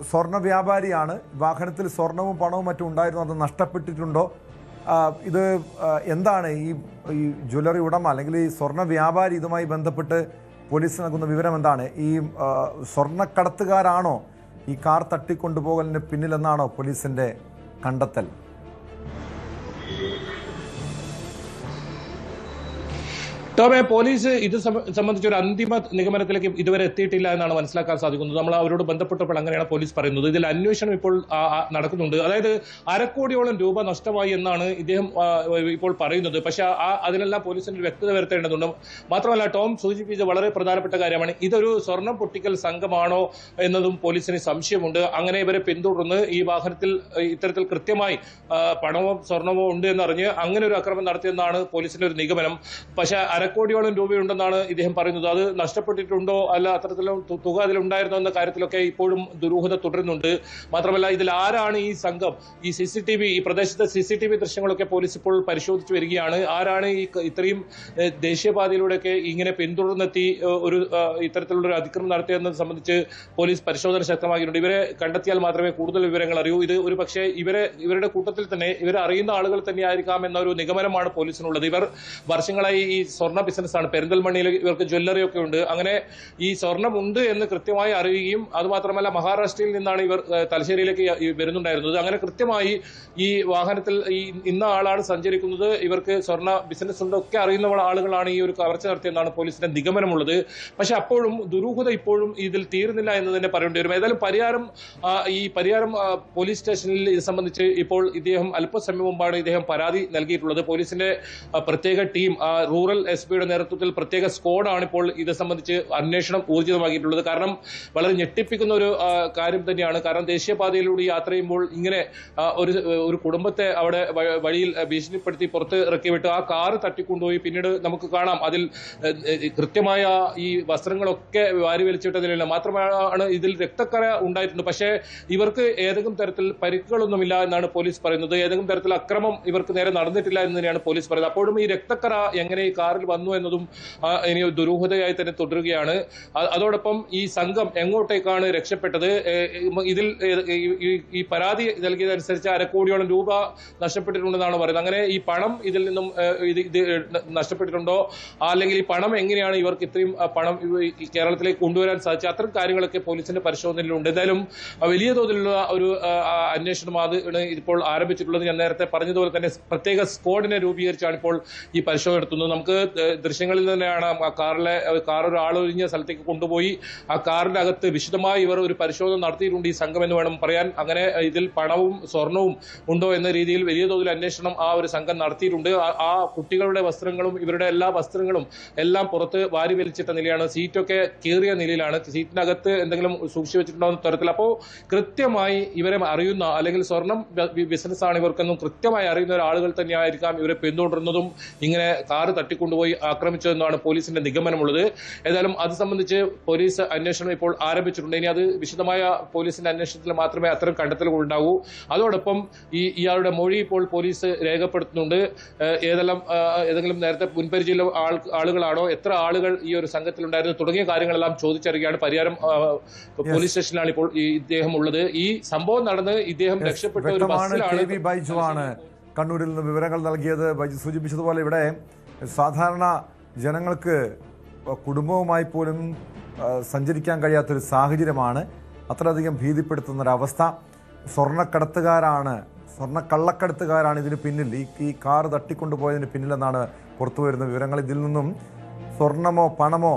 സ്വർണ്ണ വ്യാപാരിയാണ്, വാഹനത്തിൽ സ്വർണവും പണവും മറ്റും ഉണ്ടായിരുന്നു, അത് നഷ്ടപ്പെട്ടിട്ടുണ്ടോ? ഇത് എന്താണ് ഈ ജ്വല്ലറി ഉടമ അല്ലെങ്കിൽ ഈ സ്വർണ്ണ വ്യാപാരി ഇതുമായി ബന്ധപ്പെട്ട് പോലീസ് നൽകുന്ന വിവരം എന്താണ്? ഈ സ്വർണ്ണക്കടത്തുകാരാണോ ഈ കാർ തട്ടിക്കൊണ്ടുപോകലിന് പിന്നിലെന്നാണോ പോലീസിന്റെ കണ്ടെത്തൽ? ടോമെ, പോലീസ് ഇത് സംബന്ധിച്ച് ഒരു അന്തിമ നിഗമനത്തിലേക്ക് ഇതുവരെ എത്തിയിട്ടില്ല എന്നാണ് മനസ്സിലാക്കാൻ സാധിക്കുന്നത്. നമ്മൾ അവരോട് ബന്ധപ്പെട്ടപ്പോൾ അങ്ങനെയാണ് പോലീസ് പറയുന്നത്. ഇതിൽ അന്വേഷണം ഇപ്പോൾ നടക്കുന്നുണ്ട്. അതായത് 1/2 കോടിയോളം രൂപ നഷ്ടമായി എന്നാണ് ഇദ്ദേഹം ഇപ്പോൾ പറയുന്നത്. പക്ഷേ അതിനെല്ലാം പോലീസിന് വ്യക്തത വരുത്തേണ്ടതുണ്ട്. മാത്രമല്ല, ടോം സൂചിപ്പിച്ച വളരെ പ്രധാനപ്പെട്ട കാര്യമാണ്, ഇതൊരു സ്വർണം പൊട്ടിക്കൽ സംഘമാണോ എന്നതും പോലീസിന് സംശയമുണ്ട്. അങ്ങനെ ഇവരെ പിന്തുടർന്ന് ഈ വാഹനത്തിൽ ഇത്തരത്തിൽ കൃത്യമായി പണമോ സ്വർണമോ ഉണ്ട് എന്നറിഞ്ഞ് അങ്ങനെ ഒരു ആക്രമണം നടത്തിയെന്നാണ് പോലീസിന്റെ ഒരു നിഗമനം. പക്ഷേ 1/2 കോടിയോളം രൂപയുണ്ടെന്നാണ് ഇദ്ദേഹം പറയുന്നത്. അത് നഷ്ടപ്പെട്ടിട്ടുണ്ടോ അല്ല അത്തരത്തിലും തുക അതിലുണ്ടായിരുന്നോ എന്ന കാര്യത്തിലൊക്കെ ഇപ്പോഴും ദുരൂഹത തുടരുന്നുണ്ട്. മാത്രമല്ല, ഇതിൽ ആരാണ് ഈ സംഘം, ഈ ഈ പ്രദേശത്തെ CCTV ദൃശ്യങ്ങളൊക്കെ പോലീസ് ഇപ്പോൾ പരിശോധിച്ചു വരികയാണ്. ആരാണ് ഇത്രയും ദേശീയപാതയിലൂടെയൊക്കെ ഇങ്ങനെ പിന്തുടർന്നെത്തി ഒരു ഇത്തരത്തിലുള്ള ഒരു അതിക്രമം നടത്തിയതെന്നത് സംബന്ധിച്ച് പോലീസ് പരിശോധന ശക്തമാക്കിയിട്ടുണ്ട്. ഇവരെ കണ്ടെത്തിയാൽ മാത്രമേ കൂടുതൽ വിവരങ്ങൾ അറിയൂ. ഇത് ഒരു പക്ഷേ ഇവരുടെ കൂട്ടത്തിൽ തന്നെ ഇവരെ അറിയുന്ന ആളുകൾ തന്നെയായിരിക്കാം എന്നൊരു നിഗമനമാണ് പോലീസിനുള്ളത്. ഇവർ വർഷങ്ങളായി ഈ സ്വർണ്ണ ബിസിനസ്സാണ്. പെരിന്തൽമണ്ണയിൽ ഇവർക്ക് ജ്വല്ലറി ഒക്കെ ഉണ്ട്. അങ്ങനെ ഈ സ്വർണം ഉണ്ട് എന്ന് കൃത്യമായി അറിയുകയും അതുമാത്രമല്ല മഹാരാഷ്ട്രയിൽ നിന്നാണ് ഇവർ തലശ്ശേരിയിലേക്ക് വരുന്നുണ്ടായിരുന്നത്. അങ്ങനെ കൃത്യമായി ഈ വാഹനത്തിൽ ഇന്ന ആളാണ് സഞ്ചരിക്കുന്നത്, ഇവർക്ക് സ്വർണ്ണ ബിസിനസ് ഉണ്ടൊക്കെ അറിയുന്ന ആളുകളാണ് ഈ ഒരു കവർച്ച നടത്തിയെന്നാണ് പോലീസിന്റെ നിഗമനമുള്ളത്. പക്ഷെ അപ്പോഴും ദുരൂഹത ഇപ്പോഴും ഇതിൽ തീർന്നില്ല എന്ന് തന്നെ പറയേണ്ടി വരും. ഏതായാലും പരിയാരം പോലീസ് സ്റ്റേഷനിൽ ഇത് സംബന്ധിച്ച് ഇപ്പോൾ ഇദ്ദേഹം അല്പസമയം മുമ്പാണ് ഇദ്ദേഹം പരാതി നൽകിയിട്ടുള്ളത്. പോലീസിന്റെ പ്രത്യേക ടീം, റൂറൽ SP-യുടെ നേതൃത്വത്തിൽ പ്രത്യേക സ്ക്വാഡാണ് ഇപ്പോൾ ഇത് സംബന്ധിച്ച് അന്വേഷണം ഊർജിതമാക്കിയിട്ടുള്ളത്. കാരണം വളരെ ഞെട്ടിപ്പിക്കുന്ന ഒരു കാര്യം തന്നെയാണ്. കാരണം ദേശീയപാതയിലൂടെ യാത്ര ചെയ്യുമ്പോൾ ഇങ്ങനെ ഒരു കുടുംബത്തെ അവിടെ വഴിയിൽ ഭീഷണിപ്പെടുത്തി പുറത്ത് ഇറക്കി വിട്ട് ആ കാറ് തട്ടിക്കൊണ്ടുപോയി പിന്നീട് നമുക്ക് കാണാം അതിൽ കൃത്യമായ ഈ വസ്ത്രങ്ങളൊക്കെ വാരി വലിച്ചിട്ടതിലില്ല. മാത്രമാണ് ഇതിൽ രക്തക്കറ ഉണ്ടായിട്ടുണ്ട്. പക്ഷേ ഇവർക്ക് ഏതെങ്കിലും തരത്തിൽ പരിക്കുകളൊന്നുമില്ല എന്നാണ് പോലീസ് പറയുന്നത്. ഏതെങ്കിലും തരത്തിൽ അക്രമം ഇവർക്ക് നേരെ നടന്നിട്ടില്ല എന്ന് തന്നെയാണ് പോലീസ് പറയുന്നത്. അപ്പോഴും ഈ രക്തക്കറ എങ്ങനെ ഈ കാറിൽ വന്നു എന്നതും ഇനി ദുരൂഹതയായി തന്നെ തുടരുകയാണ്. അതോടൊപ്പം ഈ സംഘം എങ്ങോട്ടേക്കാണ് രക്ഷപ്പെട്ടത്? ഇതിൽ ഈ പരാതി നൽകിയതനുസരിച്ച് 1/2 കോടിയോളം രൂപ നഷ്ടപ്പെട്ടിട്ടുണ്ടെന്നാണ് പറയുന്നത്. അങ്ങനെ ഈ പണം ഇതിൽ നിന്നും ഇത് നഷ്ടപ്പെട്ടിട്ടുണ്ടോ, അല്ലെങ്കിൽ ഈ പണം എങ്ങനെയാണ് ഇവർക്ക് ഇത്രയും പണം കേരളത്തിലേക്ക് കൊണ്ടുവരാൻ സാധിച്ചത്? അത്തരം കാര്യങ്ങളൊക്കെ പോലീസിന്റെ പരിശോധനയിലുണ്ട്. എന്തായാലും വലിയ തോതിലുള്ള ഒരു അന്വേഷണം ആണ് ഇപ്പോൾ ആരംഭിച്ചിട്ടുള്ളത്. ഞാൻ നേരത്തെ പറഞ്ഞതുപോലെ തന്നെ പ്രത്യേക സ്ക്വാഡിനെ രൂപീകരിച്ചാണ് ഇപ്പോൾ ഈ പരിശോധന നടത്തുന്നത്. നമുക്ക് ദൃശ്യങ്ങളിൽ തന്നെയാണ് കാർ ഒരാളൊഴിഞ്ഞ സ്ഥലത്തേക്ക് കൊണ്ടുപോയി ആ കാറിന്റെ അകത്ത് വിശദമായി ഇവർ ഒരു പരിശോധന നടത്തിയിട്ടുണ്ട് ഈ സംഘം എന്ന് വേണം പറയാൻ. അങ്ങനെ ഇതിൽ പണവും സ്വർണവും ഉണ്ടോ എന്ന രീതിയിൽ വലിയ തോതിൽ അന്വേഷണം ആ ഒരു സംഘം നടത്തിയിട്ടുണ്ട്. ആ കുട്ടികളുടെ വസ്ത്രങ്ങളും ഇവരുടെ എല്ലാ വസ്ത്രങ്ങളും എല്ലാം പുറത്ത് വാരി വലിച്ചിട്ട നിലയാണ്. സീറ്റൊക്കെ കീറിയ നിലയിലാണ്. സീറ്റിനകത്ത് എന്തെങ്കിലും സൂക്ഷിച്ചു വെച്ചിട്ടുണ്ടോ എന്ന തരത്തിൽ. അപ്പോൾ കൃത്യമായി ഇവരെ അറിയുന്ന, അല്ലെങ്കിൽ സ്വർണം ബിസിനസ്സാണ് ഇവർക്കെന്നും കൃത്യമായി അറിയുന്ന ആളുകൾ തന്നെയായിരിക്കാം ഇവരെ പിന്തുടരുന്നതും ഇങ്ങനെ കാറ് തട്ടിക്കൊണ്ടുപോയി ആക്രമിച്ചതെന്നാണ് പോലീസിന്റെ നിഗമനമുള്ളത്. ഏതായാലും അത് സംബന്ധിച്ച് പോലീസ് അന്വേഷണം ഇപ്പോൾ ആരംഭിച്ചിട്ടുണ്ട്. ഇനി അത് വിശദമായ പോലീസിന്റെ അന്വേഷണത്തിൽ മാത്രമേ അത്തരം കണ്ടെത്തലുകൾ ഉണ്ടാവൂ. അതോടൊപ്പം ഇയാളുടെ മൊഴി ഇപ്പോൾ പോലീസ് രേഖപ്പെടുത്തുന്നുണ്ട്. ഏതെങ്കിലും നേരത്തെ മുൻപരിചയമുള്ള ആളുകളാണോ, എത്ര ആളുകൾ ഈ ഒരു സംഘത്തിലുണ്ടായിരുന്നു തുടങ്ങിയ കാര്യങ്ങളെല്ലാം ചോദിച്ചറിയുകയാണ്. പരിയാരം പോലീസ് സ്റ്റേഷനിലാണ് ഇപ്പോൾ ഇദ്ദേഹം ഉള്ളത്. ഈ സംഭവം നടന്ന് ഇദ്ദേഹം രക്ഷപ്പെട്ട ഒരു ബസ്സിലാണ്. ബൈജുവാണ് കണ്ണൂരിൽ നിന്ന് വിവരങ്ങൾ നൽകിയത്. ബൈജു സൂചിപ്പിച്ചതുപോലെ ഇവിടെ സാധാരണ ജനങ്ങൾക്ക് കുടുംബവുമായി പോലും സഞ്ചരിക്കാൻ കഴിയാത്തൊരു സാഹചര്യമാണ്. അത്രയധികം ഭീതിപ്പെടുത്തുന്നൊരവസ്ഥ. സ്വർണ്ണക്കള്ളക്കടത്തുകാരാണ് ഇതിന് പിന്നിൽ, ഈ കാർ തട്ടിക്കൊണ്ടുപോയതിന് പിന്നിലെന്നാണ് പുറത്തുവരുന്ന വിവരങ്ങൾ. ഇതിൽ നിന്നും സ്വർണമോ പണമോ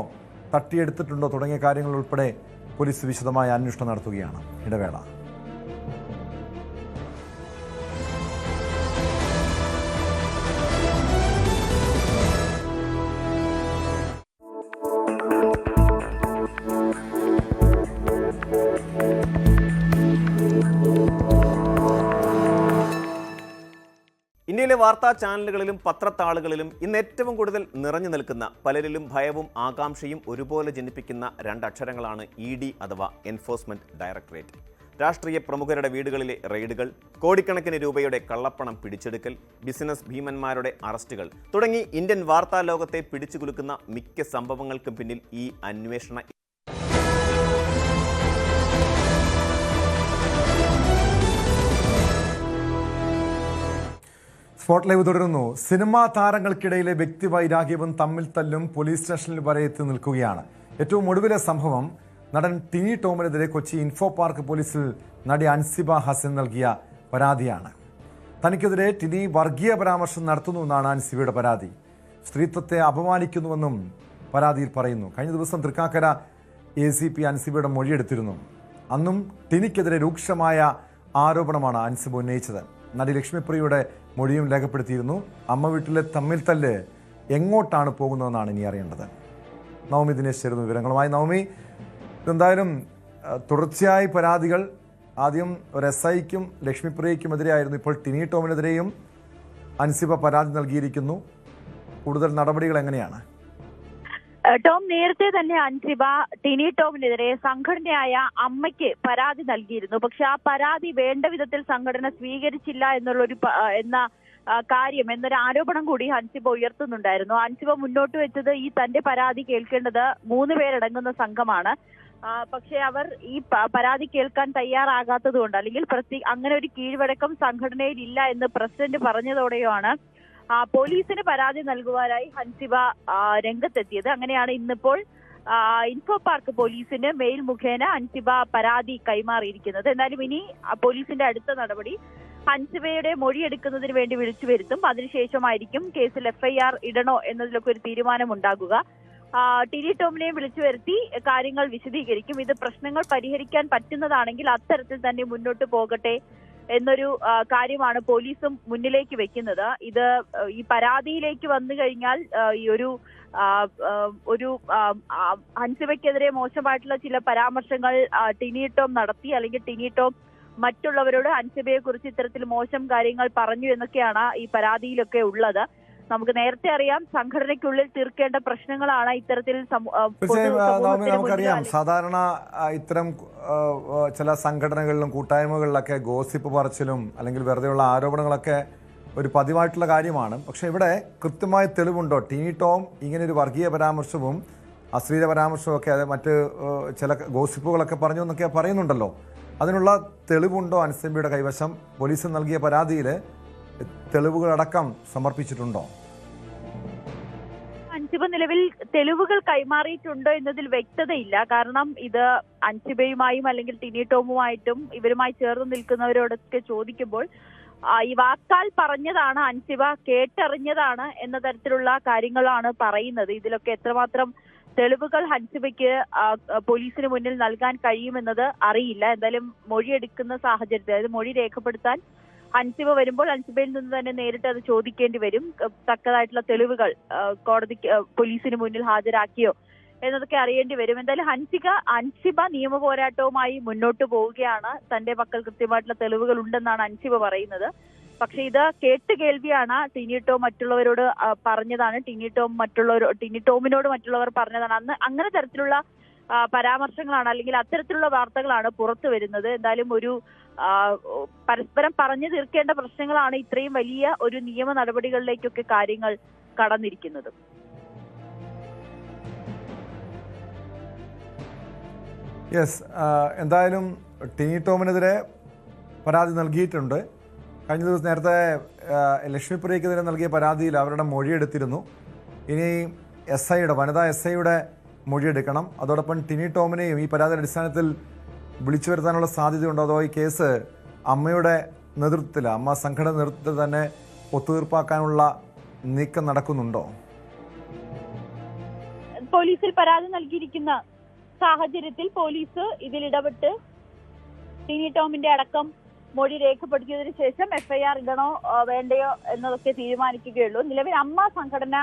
തട്ടിയെടുത്തിട്ടുണ്ടോ തുടങ്ങിയ കാര്യങ്ങൾ ഉൾപ്പെടെ പോലീസ് വിശദമായ അന്വേഷണം നടത്തുകയാണ്. ഇടവേള. ഇന്ത്യയിലെ വാർത്താ ചാനലുകളിലും പത്രത്താളുകളിലും ഇന്ന് ഏറ്റവും കൂടുതൽ നിറഞ്ഞു നിൽക്കുന്ന, പലരിലും ഭയവും ആകാംക്ഷയും ഒരുപോലെ ജനിപ്പിക്കുന്ന 2 അക്ഷരങ്ങളാണ് ED അഥവാ എൻഫോഴ്സ്മെന്റ് ഡയറക്ടറേറ്റ്. രാഷ്ട്രീയ പ്രമുഖരുടെ വീടുകളിലെ റെയ്ഡുകൾ, കോടിക്കണക്കിന് രൂപയുടെ കള്ളപ്പണം പിടിച്ചെടുക്കൽ, ബിസിനസ് ഭീമന്മാരുടെ അറസ്റ്റുകൾ തുടങ്ങി ഇന്ത്യൻ വാർത്താ ലോകത്തെ പിടിച്ചുകുലുക്കുന്ന മിക്ക സംഭവങ്ങൾക്കും പിന്നിൽ ഈ അന്വേഷണ സ്പോട്ട് ലൈവ് തുടരുന്നു. സിനിമാ താരങ്ങൾക്കിടയിലെ വ്യക്തിവൈരാഗ്യവും തമ്മിൽ തല്ലും പോലീസ് സ്റ്റേഷനിൽ വരെ എത്തി നിൽക്കുകയാണ്. ഏറ്റവും ഒടുവിലെ സംഭവം നടൻ ടിനി ടോമിനെതിരെ കൊച്ചി ഇൻഫോ പാർക്ക് പോലീസിൽ നടി അൻസിബ ഹസൻ നൽകിയ പരാതിയാണ്. തനിക്കെതിരെ ടിനി വർഗീയ പരാമർശം നടത്തുന്നുവെന്നാണ് അൻസിബയുടെ പരാതി. സ്ത്രീത്വത്തെ അപമാനിക്കുന്നുവെന്നും പരാതിയിൽ പറയുന്നു. കഴിഞ്ഞ ദിവസം തൃക്കാക്കര ACP അൻസിബയുടെ മൊഴിയെടുത്തിരുന്നു. അന്നും ടിനിക്കെതിരെ രൂക്ഷമായ ആരോപണമാണ് അൻസിബ ഉന്നയിച്ചത്. നടി ലക്ഷ്മിപ്രിയയുടെ മൊഴിയും രേഖപ്പെടുത്തിയിരുന്നു. അമ്മ വീട്ടിലെ തമ്മിൽ തല്ല് എങ്ങോട്ടാണ് പോകുന്നതെന്നാണ് ഇനി അറിയേണ്ടത്. നവമി ദിനേശ് ചേരുന്നു വിവരങ്ങളുമായി. നവമി, എന്തായാലും തുടർച്ചയായി പരാതികൾ ആദ്യം ഒരു SIക്കും ലക്ഷ്മിപ്രിയയ്ക്കുമെതിരെയായിരുന്നു. ഇപ്പോൾ ടിനി ടോമിനെതിരെയും അൻസിബ പരാതി നൽകിയിരിക്കുന്നു. കൂടുതൽ നടപടികൾ എങ്ങനെയാണ്? ടോം, നേരത്തെ തന്നെ അൻസിബ ടിനി ടോമിനെതിരെ സംഘടനയായ അമ്മയ്ക്ക് പരാതി നൽകിയിരുന്നു. പക്ഷെ ആ പരാതി വേണ്ട വിധത്തിൽ സംഘടന സ്വീകരിച്ചില്ല എന്നൊരു ആരോപണം കൂടി അൻസിബ ഉയർത്തുന്നുണ്ടായിരുന്നു. അൻസിബ മുന്നോട്ട് വെച്ചത് ഈ തന്റെ പരാതി കേൾക്കേണ്ടത് 3 പേരടങ്ങുന്ന സംഘമാണ്. പക്ഷെ അവർ ഈ പരാതി കേൾക്കാൻ തയ്യാറാകാത്തത് കൊണ്ട്, അല്ലെങ്കിൽ അങ്ങനെ ഒരു കീഴ്വഴക്കം സംഘടനയിൽ ഇല്ല എന്ന് പ്രസിഡന്റ് പറഞ്ഞതോടെയാണ് പോലീസിന് പരാതി നൽകുവാനായി ഹൻസിബ രംഗത്തെത്തിയത്. അങ്ങനെയാണ് ഇന്നിപ്പോൾ ഇൻഫോ പാർക്ക് പോലീസിന് മെയിൽ മുഖേന ഹൻസിബ പരാതി കൈമാറിയിരിക്കുന്നത്. എന്നാലും ഇനി പോലീസിന്റെ അടുത്ത നടപടി ഹൻസിബയുടെ മൊഴിയെടുക്കുന്നതിന് വേണ്ടി വിളിച്ചു വരുത്തും. അതിനുശേഷമായിരിക്കും കേസിൽ FIR ഇടണോ എന്നതിലൊക്കെ ഒരു തീരുമാനം ഉണ്ടാകുക. ടിനി ടോമിനെയും വിളിച്ചു വരുത്തി കാര്യങ്ങൾ വിശദീകരിക്കും. ഇത് പ്രശ്നങ്ങൾ പരിഹരിക്കാൻ പറ്റുന്നതാണെങ്കിൽ അത്തരത്തിൽ തന്നെ മുന്നോട്ട് പോകട്ടെ എന്നൊരു കാര്യമാണ് പോലീസും മുന്നിലേക്ക് വെക്കുന്നത്. ഇത് ഈ പരാതിയിലേക്ക് വന്നു കഴിഞ്ഞാൽ ഈ ഒരു ഹൻസിബയ്ക്കെതിരെ മോശമായിട്ടുള്ള ചില പരാമർശങ്ങൾ ടിനി ടോം നടത്തി, അല്ലെങ്കിൽ ടിനി ടോം മറ്റുള്ളവരോട് ഹൻസിബയെ കുറിച്ച് ഇത്തരത്തിൽ മോശം കാര്യങ്ങൾ പറഞ്ഞു എന്നൊക്കെയാണ് ഈ പരാതിയിലൊക്കെ ഉള്ളത്. നമുക്ക് നേരത്തെ അറിയാം, സംഘടനയ്ക്കുള്ളിൽ തീർക്കേണ്ട പ്രശ്നങ്ങളാണ് ഇത്തരത്തിൽ. നമുക്കറിയാം, സാധാരണ ഇത്തരം ചില സംഘടനകളിലും കൂട്ടായ്മകളിലൊക്കെ ഗോസിപ്പ് പറച്ചിലും അല്ലെങ്കിൽ വെറുതെയുള്ള ആരോപണങ്ങളൊക്കെ ഒരു പതിവായിട്ടുള്ള കാര്യമാണ്. പക്ഷെ ഇവിടെ കൃത്യമായ തെളിവുണ്ടോ? ടിനി ടോം ഇങ്ങനെ ഒരു വർഗീയ പരാമർശവും അശ്ലീല പരാമർശവും ഒക്കെ, അത് മറ്റ് ചില ഗോസിപ്പുകളൊക്കെ പറഞ്ഞു എന്നൊക്കെ പറയുന്നുണ്ടല്ലോ. അതിനുള്ള തെളിവുണ്ടോ അൻസിബയുടെ കൈവശം? പോലീസ് നൽകിയ പരാതിയിൽ തെളിവുകളടക്കം സമർപ്പിച്ചിട്ടുണ്ടോ? അൻസിബ നിലവിൽ തെളിവുകൾ കൈമാറിയിട്ടുണ്ടോ എന്നതിൽ വ്യക്തതയില്ല. കാരണം ഇത് അൻസിബയുമായും അല്ലെങ്കിൽ ടിനി ടോമുമായിട്ടും ഇവരുമായി ചേർന്ന് നിൽക്കുന്നവരോടൊക്കെ ചോദിക്കുമ്പോൾ ഈ വാക്കാൽ പറഞ്ഞതാണ് അൻസിബ കേട്ടറിഞ്ഞതാണ് എന്ന തരത്തിലുള്ള കാര്യങ്ങളാണ് പറയുന്നത്. ഇതിലൊക്കെ എത്രമാത്രം തെളിവുകൾ ഹൻസിബയ്ക്ക് പോലീസിന് മുന്നിൽ നൽകാൻ കഴിയുമെന്നത് അറിയില്ല. എന്തായാലും മൊഴിയെടുക്കുന്ന സാഹചര്യത്തിൽ, അതായത് മൊഴി രേഖപ്പെടുത്താൻ ഹൻസിബ വരുമ്പോൾ ഹൻസിബയിൽ നിന്ന് തന്നെ നേരിട്ട് അത് ചോദിക്കേണ്ടി വരും. തക്കതായിട്ടുള്ള തെളിവുകൾ പോലീസിന് മുന്നിൽ ഹാജരാക്കിയോ എന്നതൊക്കെ അറിയേണ്ടി വരും. എന്തായാലും ഹൻസിബ നിയമ പോരാട്ടവുമായി മുന്നോട്ട് പോവുകയാണ്. തന്റെ പക്കൽ കൃത്യമായിട്ടുള്ള തെളിവുകൾ ഉണ്ടെന്നാണ് ഹൻസിബ പറയുന്നത്. പക്ഷെ ഇത് കേൾവിയാണ്. ടിനി ടോം മറ്റുള്ളവരോട് പറഞ്ഞതാണ്, ടിനി ടോമിനോട് മറ്റുള്ളവർ പറഞ്ഞതാണ്. അങ്ങനെ തരത്തിലുള്ള പരാമർശങ്ങളാണ്, അല്ലെങ്കിൽ അത്തരത്തിലുള്ള വാർത്തകളാണ് പുറത്തു വരുന്നത്. എന്തായാലും ഒരു പരസ്പരം പറഞ്ഞു തീർക്കേണ്ട പ്രശ്നങ്ങളാണ് ഇത്രയും വലിയ ഒരു നിയമ നടപടികളിലേക്കൊക്കെ കാര്യങ്ങൾ കടന്നിരിക്കുന്നത്. യെസ്, എന്തായാലും ടിനി ടോമിനെതിരെ പരാതി നൽകിയിട്ടുണ്ട്. കഴിഞ്ഞ ദിവസം നേരത്തെ ലക്ഷ്മിപ്രിയക്കെതിരെ നൽകിയ പരാതിയിൽ അവരുടെ മൊഴിയെടുത്തിരുന്നു. ഇനി വനിതാ SIയുടെ മൊഴിയെടുക്കണം. അതോടൊപ്പം ടിനി ടോമിനെയും ഈ പരാതിയുടെ അടിസ്ഥാനത്തിൽ വിളിച്ചു വരുത്താനുള്ള സാധ്യതയുണ്ടോ? അതോ ഈ കേസ് അമ്മയുടെ നേതൃത്വത്തിൽ, അമ്മ സംഘടന നേതൃത്വത്തിൽ തന്നെ ഒത്തുതീർപ്പാക്കാനുള്ള നീക്കം നടക്കുന്നുണ്ടോ? പോലീസിൽ പരാതി നൽകിയിരിക്കുന്ന സാഹചര്യത്തിൽ പോലീസ് ഇതിൽ ഇടപെട്ട് ടിനി ടോമിന്റെ അടക്കം മൊഴി രേഖപ്പെടുത്തിയതിനു ശേഷം FIR ഇടണോ വേണ്ടയോ എന്നതൊക്കെ തീരുമാനിക്കുകയുള്ളൂ. നിലവിൽ അമ്മ സംഘടന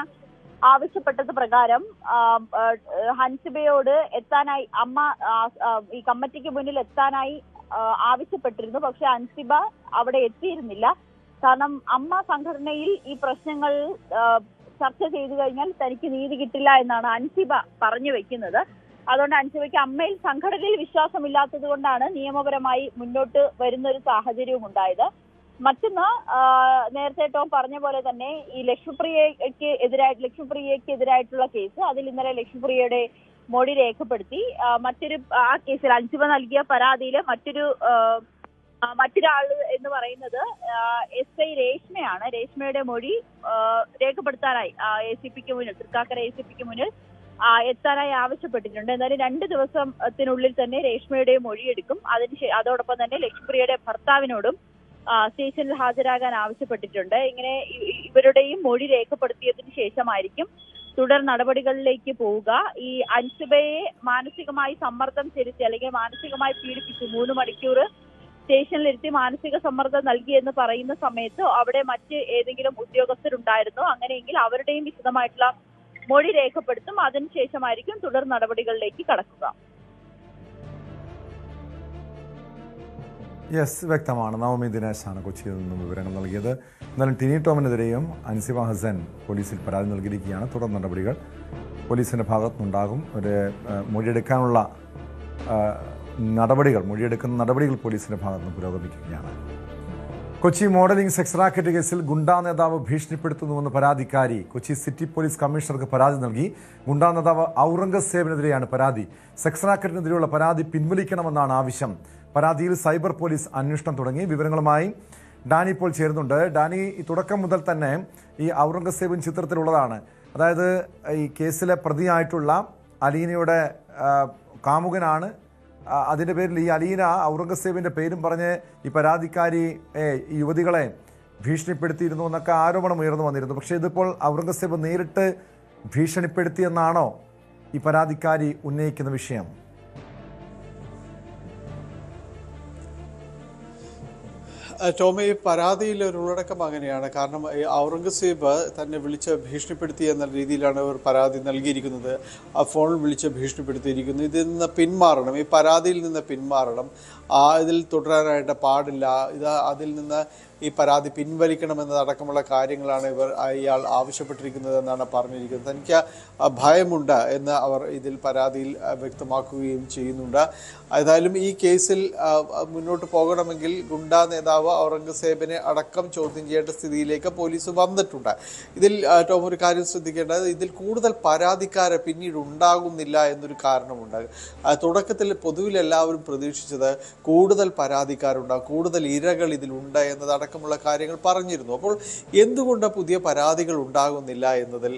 ആവശ്യപ്പെട്ടത് പ്രകാരം ഹൻസിബയോട് എത്താനായി അമ്മ ഈ കമ്മിറ്റിക്ക് മുന്നിൽ എത്താനായി ആവശ്യപ്പെട്ടിരുന്നു. പക്ഷെ ഹൻസിബ അവിടെ എത്തിയിരുന്നില്ല. കാരണം അമ്മ സംഘടനയിൽ ഈ പ്രശ്നങ്ങൾ ചർച്ച ചെയ്തു കഴിഞ്ഞാൽ തനിക്ക് നീതി കിട്ടില്ല എന്നാണ് ഹൻസിബ പറഞ്ഞു വെക്കുന്നത്. അതുകൊണ്ട് ഹൻസിബയ്ക്ക് അമ്മയിൽ സംഘടനയിൽ വിശ്വാസമില്ലാത്തത് കൊണ്ടാണ് നിയമപരമായി മുന്നോട്ട് വരുന്ന ഒരു സാഹചര്യവും ഉണ്ടായത്. മറ്റൊന്ന്, നേരത്തെ ടോം പറഞ്ഞ പോലെ തന്നെ ഈ ലക്ഷ്മിപ്രിയയ്ക്ക് എതിരായിട്ടുള്ള കേസ്, അതിൽ ഇന്നലെ ലക്ഷ്മിപ്രിയയുടെ മൊഴി രേഖപ്പെടുത്തി. ആ കേസിൽ ഹൻസിബ നൽകിയ പരാതിയിലെ മറ്റൊരാൾ എന്ന് പറയുന്നത് SI രേഷ്മയാണ്. രേഷ്മയുടെ മൊഴി രേഖപ്പെടുത്താനായി ACPക്ക് മുന്നിൽ, തൃക്കാക്കര ACPക്ക് മുന്നിൽ എത്താനായി ആവശ്യപ്പെട്ടിട്ടുണ്ട്. എന്തായാലും 2 ദിവസത്തിനുള്ളിൽ തന്നെ രേഷ്മയുടെ മൊഴിയെടുക്കും. അതോടൊപ്പം തന്നെ ലക്ഷ്മിപ്രിയയുടെ ഭർത്താവിനോടും സ്റ്റേഷനിൽ ഹാജരാകാൻ ആവശ്യപ്പെട്ടിട്ടുണ്ട്. ഇങ്ങനെ ഇവരുടെയും മൊഴി രേഖപ്പെടുത്തിയതിനു ശേഷമായിരിക്കും തുടർ നടപടികളിലേക്ക് പോവുക. ഈ അൻസുബയെ മാനസികമായി സമ്മർദ്ദം ചെലുത്തി അല്ലെങ്കിൽ മാനസികമായി പീഡിപ്പിച്ചു 3 മണിക്കൂർ സ്റ്റേഷനിലിരുത്തി മാനസിക സമ്മർദ്ദം നൽകിയെന്ന് പറയുന്ന സമയത്ത് അവിടെ മറ്റ് ഏതെങ്കിലും ഉദ്യോഗസ്ഥരുണ്ടായിരുന്നോ? അങ്ങനെയെങ്കിൽ അവരുടെയും വിശദമായിട്ടുള്ള മൊഴി രേഖപ്പെടുത്തും. അതിനുശേഷമായിരിക്കും തുടർ നടപടികളിലേക്ക് കടക്കുക. യെസ്, വ്യക്തമാണ്. നവമി ദിനേശാണ് കൊച്ചിയിൽ നിന്നും വിവരങ്ങൾ നൽകിയത്. എന്നാലും ടിനി ടോമിനെതിരെയും അൻസിബ ഹസൻ പോലീസിൽ പരാതി നൽകിയിരിക്കുകയാണ്. തുടർ നടപടികൾ പോലീസിൻ്റെ ഭാഗത്തുനിന്നുണ്ടാകും. ഒരു മൊഴിയെടുക്കാനുള്ള മൊഴിയെടുക്കുന്ന നടപടികൾ പോലീസിൻ്റെ ഭാഗത്തുനിന്ന് പുരോഗമിക്കുകയാണ്. കൊച്ചി മോഡലിംഗ് സെക്സ് റാക്കറ്റ് കേസിൽ ഗുണ്ടാ നേതാവ് ഭീഷണിപ്പെടുത്തുന്നുവെന്ന് പരാതിക്കാരി കൊച്ചി സിറ്റി പോലീസ് കമ്മീഷണർക്ക് പരാതി നൽകി. ഗുണ്ടാ നേതാവ് ഔറംഗസേബിനെതിരെയാണ് പരാതി. സെക്സ് റാക്കറ്റിനെതിരെയുള്ള പരാതി പിൻവലിക്കണമെന്നാണ് ആവശ്യം. പരാതിയിൽ സൈബർ പോലീസ് അന്വേഷണം തുടങ്ങി. വിവരങ്ങളുമായി ഡാനി ഇപ്പോൾ ചേരുന്നുണ്ട്. ഡാനി, ഈ തുടക്കം മുതൽ തന്നെ ഈ ഔറംഗസേബിൻ ചിത്രത്തിലുള്ളതാണ്. അതായത് ഈ കേസിലെ പ്രതിയായിട്ടുള്ള അലീനയുടെ കാമുകനാണ്. അതിൻ്റെ പേരിൽ ഈ അലീന ഔറംഗസേബിൻ്റെ പേരും പറഞ്ഞ് ഈ പരാതിക്കാരി ഈ യുവതികളെ ഭീഷണിപ്പെടുത്തിയിരുന്നു എന്നൊക്കെ ആരോപണം ഉയർന്നു വന്നിരുന്നു. പക്ഷേ ഇതിപ്പോൾ ഔറംഗസേബ് നേരിട്ട് ഭീഷണിപ്പെടുത്തിയെന്നാണോ ഈ പരാതിക്കാരി ഉന്നയിക്കുന്ന വിഷയം? ടോമി, പരാതിയിൽ ഒരു ഉള്ളടക്കം അങ്ങനെയാണ്. കാരണം ഔറംഗസേബ് തന്നെ വിളിച്ച് ഭീഷണിപ്പെടുത്തി എന്ന രീതിയിലാണ് അവർ പരാതി നൽകിയിരിക്കുന്നത്. ആ ഫോണിൽ വിളിച്ച് ഭീഷണിപ്പെടുത്തിയിരിക്കുന്നു. ഇതിൽ നിന്ന് പിന്മാറണം, ഈ പരാതിയിൽ നിന്ന് പിന്മാറണം, ഇതിൽ തുടരാനായിട്ട് പാടില്ല, അതിൽ നിന്ന് ഈ പരാതി പിൻവലിക്കണമെന്നതടക്കമുള്ള കാര്യങ്ങളാണ് ഇയാൾ ആവശ്യപ്പെട്ടിരിക്കുന്നതെന്നാണ് പറഞ്ഞിരിക്കുന്നത്. തനിക്ക് ഭയമുണ്ട് എന്ന് അവർ ഇതിൽ പരാതിയിൽ വ്യക്തമാക്കുകയും ചെയ്യുന്നുണ്ട്. ഏതായാലും ഈ കേസിൽ മുന്നോട്ട് പോകണമെങ്കിൽ ഗുണ്ടാ നേതാവ് ഔറംഗസേബിനെ അടക്കം ചോദ്യം ചെയ്യേണ്ട സ്ഥിതിയിലേക്ക് പോലീസ് വന്നിട്ടുണ്ട്. ഇതിൽ ടോം ഒരു കാര്യം ശ്രദ്ധിക്കേണ്ടത്, ഇതിൽ കൂടുതൽ പരാതിക്കാരെ പിന്നീട് ഉണ്ടാകുന്നില്ല എന്നൊരു കാരണമുണ്ട്. തുടക്കത്തിൽ പൊതുവിൽ എല്ലാവരും പ്രതീക്ഷിച്ചത് കൂടുതൽ പരാതിക്കാരുണ്ടാകും, കൂടുതൽ ഇരകൾ ഇതിലുണ്ട് എന്നതടക്കമുള്ള കാര്യങ്ങൾ പറഞ്ഞിരുന്നു. അപ്പോൾ എന്തുകൊണ്ട് പുതിയ പരാതികൾ ഉണ്ടാകുന്നില്ല എന്നതിൽ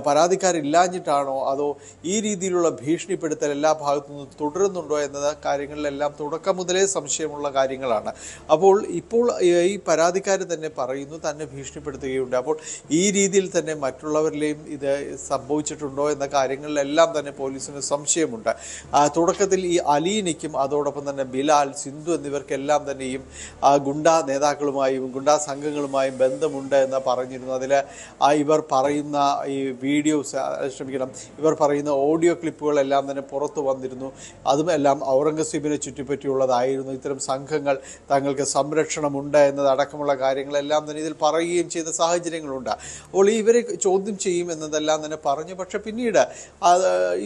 പരാതിക്കാരില്ലാഞ്ഞിട്ടാണോ അതോ ഈ രീതിയിലുള്ള ഭീഷണിപ്പെടുത്തൽ എല്ലാ ഭാഗത്തു നിന്നും തുടരുന്നുണ്ടോ എന്ന കാര്യങ്ങളിലെല്ലാം തുടക്കം മുതലേ സംശയമുള്ള കാര്യങ്ങളാണ്. അപ്പോൾ ഇപ്പോൾ ഈ പരാതിക്കാർ തന്നെ പറയുന്നു തന്നെ ഭീഷണിപ്പെടുത്തുകയുണ്ട്. അപ്പോൾ ഈ രീതിയിൽ തന്നെ മറ്റുള്ളവരിലെയും ഇത് സംഭവിച്ചിട്ടുണ്ടോ എന്ന കാര്യങ്ങളിലെല്ലാം തന്നെ പോലീസിന് സംശയമുണ്ട്. തുടക്കത്തിൽ ഈ അലീനയ്ക്കും അതോടൊപ്പം തന്നെ ബിലാൽ, സിന്ധു എന്നിവർക്കെല്ലാം തന്നെയും ഗുണ്ടാ നേതാക്കളുമായും ഗുണ്ടാ സംഘങ്ങളുമായും ബന്ധമുണ്ട് എന്ന് പറഞ്ഞിരുന്നു. അതിൽ ഇവർ പറയുന്ന ഈ ഇവർ പറയുന്ന ഓഡിയോ ക്ലിപ്പുകളെല്ലാം തന്നെ പുറത്തു വന്നിരുന്നു. അതും എല്ലാം ഔറംഗസേബിനെ ചുറ്റിപ്പറ്റിയുള്ളതായിരുന്നു. ഇത്തരം സംഘങ്ങൾ തങ്ങൾക്ക് സംരക്ഷണമുണ്ട് എന്നതടക്കമുള്ള കാര്യങ്ങളെല്ലാം തന്നെ ഇതിൽ പറയുകയും ചെയ്ത സാഹചര്യങ്ങളുണ്ട്. അപ്പോൾ ഇവരെ ചോദ്യം ചെയ്യും എന്നതെല്ലാം തന്നെ പറഞ്ഞു. പക്ഷെ പിന്നീട്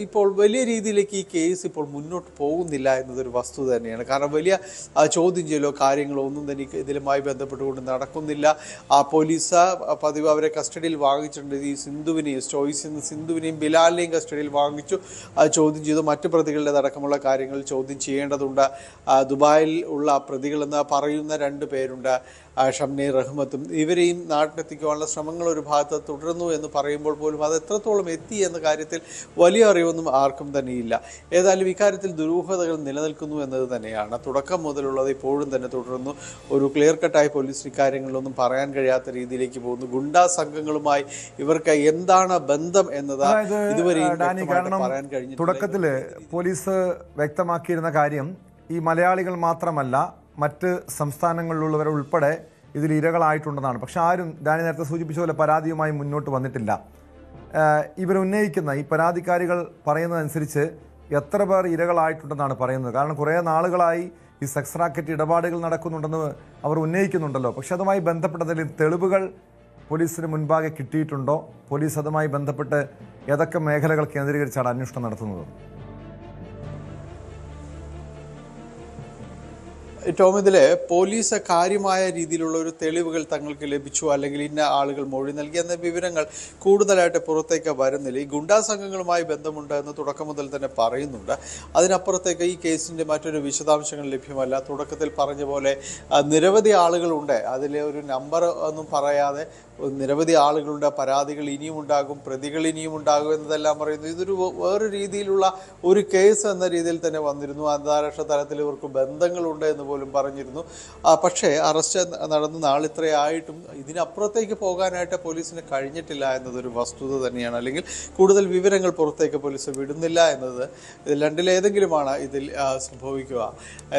ഇപ്പോൾ വലിയ രീതിയിലേക്ക് ഈ കേസ് ഇപ്പോൾ മുന്നോട്ട് പോകുന്നില്ല എന്നതൊരു വസ്തുത തന്നെയാണ്. കാരണം വലിയ ചോദ്യം ചെയ്യലോ കാര്യങ്ങളോ ഒന്നും തന്നെ ഇതിലുമായി ബന്ധപ്പെട്ടുകൊണ്ട് നടക്കുന്നില്ല. പോലീസ് പതിവ് അവരെ കസ്റ്റഡിയിൽ വാങ്ങിച്ചിട്ടുണ്ട്. ഈ സിന്ധുവിനെയും ബിലാലിനെയും കസ്റ്റഡിയിൽ വാങ്ങിച്ചു, ചോദ്യം ചെയ്തു. മറ്റു പ്രതികളുടെ അടക്കമുള്ള കാര്യങ്ങൾ ചോദ്യം ചെയ്യേണ്ടതുണ്ട്. ദുബായിൽ ഉള്ള പ്രതികളെന്ന് പറയുന്ന 2 പേരുണ്ട്, ഷംനെ റഹ്മത്തും. ഇവരെയും നാട്ടിലെത്തിക്കുവാനുള്ള ശ്രമങ്ങൾ ഒരു ഭാഗത്ത് തുടരുന്നു എന്ന് പറയുമ്പോൾ പോലും അത് എത്രത്തോളം എത്തി എന്ന കാര്യത്തിൽ വലിയ അറിവൊന്നും ആർക്കും തന്നെയില്ല. ഏതായാലും ഇക്കാര്യത്തിൽ ദുരൂഹതകൾ നിലനിൽക്കുന്നു എന്നത് തന്നെയാണ്. തുടക്കം മുതലുള്ളത് ഇപ്പോഴും തന്നെ തുടരുന്നു. ഒരു ക്ലിയർ കട്ടായി പോലീസ് ഇക്കാര്യങ്ങളിലൊന്നും പറയാൻ കഴിയാത്ത രീതിയിലേക്ക് പോകുന്നു. ഗുണ്ടാ സംഘങ്ങളുമായി ഇവർക്ക് എന്താണ് ബന്ധം എന്നത് ഇതുവരെയും പറയാൻ കഴിഞ്ഞു. തുടക്കത്തിൽ പോലീസ് വ്യക്തമാക്കിയിരുന്ന കാര്യം ഈ മലയാളികൾ മാത്രമല്ല മറ്റ് സംസ്ഥാനങ്ങളിലുള്ളവർ ഉൾപ്പെടെ ഇതിൽ ഇരകളായിട്ടുണ്ടെന്നാണ്. പക്ഷെ ആരും ഡാനി നേരത്തെ സൂചിപ്പിച്ച പോലെ പരാതിയുമായി മുന്നോട്ട് വന്നിട്ടില്ല. ഇവരുന്നയിക്കുന്ന ഈ പരാതിക്കാരികൾ പറയുന്നതനുസരിച്ച് എത്ര പേർ ഇരകളായിട്ടുണ്ടെന്നാണ് പറയുന്നത്. കാരണം കുറേ നാളുകളായി ഈ സെക്സ് റാക്കറ്റ് ഇടപാടുകൾ നടക്കുന്നുണ്ടെന്ന് അവർ ഉന്നയിക്കുന്നുണ്ടല്ലോ. പക്ഷെ അതുമായി ബന്ധപ്പെട്ടതിൽ തെളിവുകൾ പോലീസിന് മുൻപാകെ കിട്ടിയിട്ടുണ്ടോ? പോലീസ് അതുമായി ബന്ധപ്പെട്ട് ഏതൊക്കെ മേഖലകൾ കേന്ദ്രീകരിച്ചാണ് അന്വേഷണം നടത്തുന്നത്? ടോം, ഇതില് പോലീസ് കാര്യമായ രീതിയിലുള്ള ഒരു തെളിവുകൾ തങ്ങൾക്ക് ലഭിച്ചു അല്ലെങ്കിൽ ഇന്ന ആളുകൾ മൊഴി നൽകി എന്ന വിവരങ്ങൾ കൂടുതലായിട്ട് പുറത്തേക്ക് വരുന്നില്ല. ഈ ഗുണ്ടാ സംഘങ്ങളുമായി ബന്ധമുണ്ട് എന്ന് തുടക്കം മുതൽ തന്നെ പറയുന്നുണ്ട്. അതിനപ്പുറത്തേക്ക് ഈ കേസിൻ്റെ മറ്റൊരു വിശദാംശങ്ങൾ ലഭ്യമല്ല. തുടക്കത്തിൽ പറഞ്ഞ പോലെ നിരവധി ആളുകളുണ്ട്. അതിലെ ഒരു നമ്പർ ഒന്നും പറയാതെ നിരവധി ആളുകളുടെ പരാതികൾ ഇനിയും ഉണ്ടാകും, പ്രതികൾ ഇനിയും ഉണ്ടാകും എന്നതെല്ലാം പറയുന്നു. ഇതൊരു വേറെ രീതിയിലുള്ള ഒരു കേസ് എന്ന രീതിയിൽ തന്നെ വന്നിരുന്നു. അന്താരാഷ്ട്ര തലത്തിൽ ഇവർക്ക് ബന്ധങ്ങളുണ്ട് എന്ന് പോലും പറഞ്ഞിരുന്നു. പക്ഷേ അറസ്റ്റ് നടന്ന് നാളിത്രയായിട്ടും ഇതിനപ്പുറത്തേക്ക് പോകാനായിട്ട് പോലീസിന് കഴിഞ്ഞിട്ടില്ല എന്നതൊരു വസ്തുത തന്നെയാണ്. അല്ലെങ്കിൽ കൂടുതൽ വിവരങ്ങൾ പുറത്തേക്ക് പോലീസ് വിടുന്നില്ല എന്നത് രണ്ടിലേതെങ്കിലുമാണ് ഇതിൽ സംഭവിക്കുക.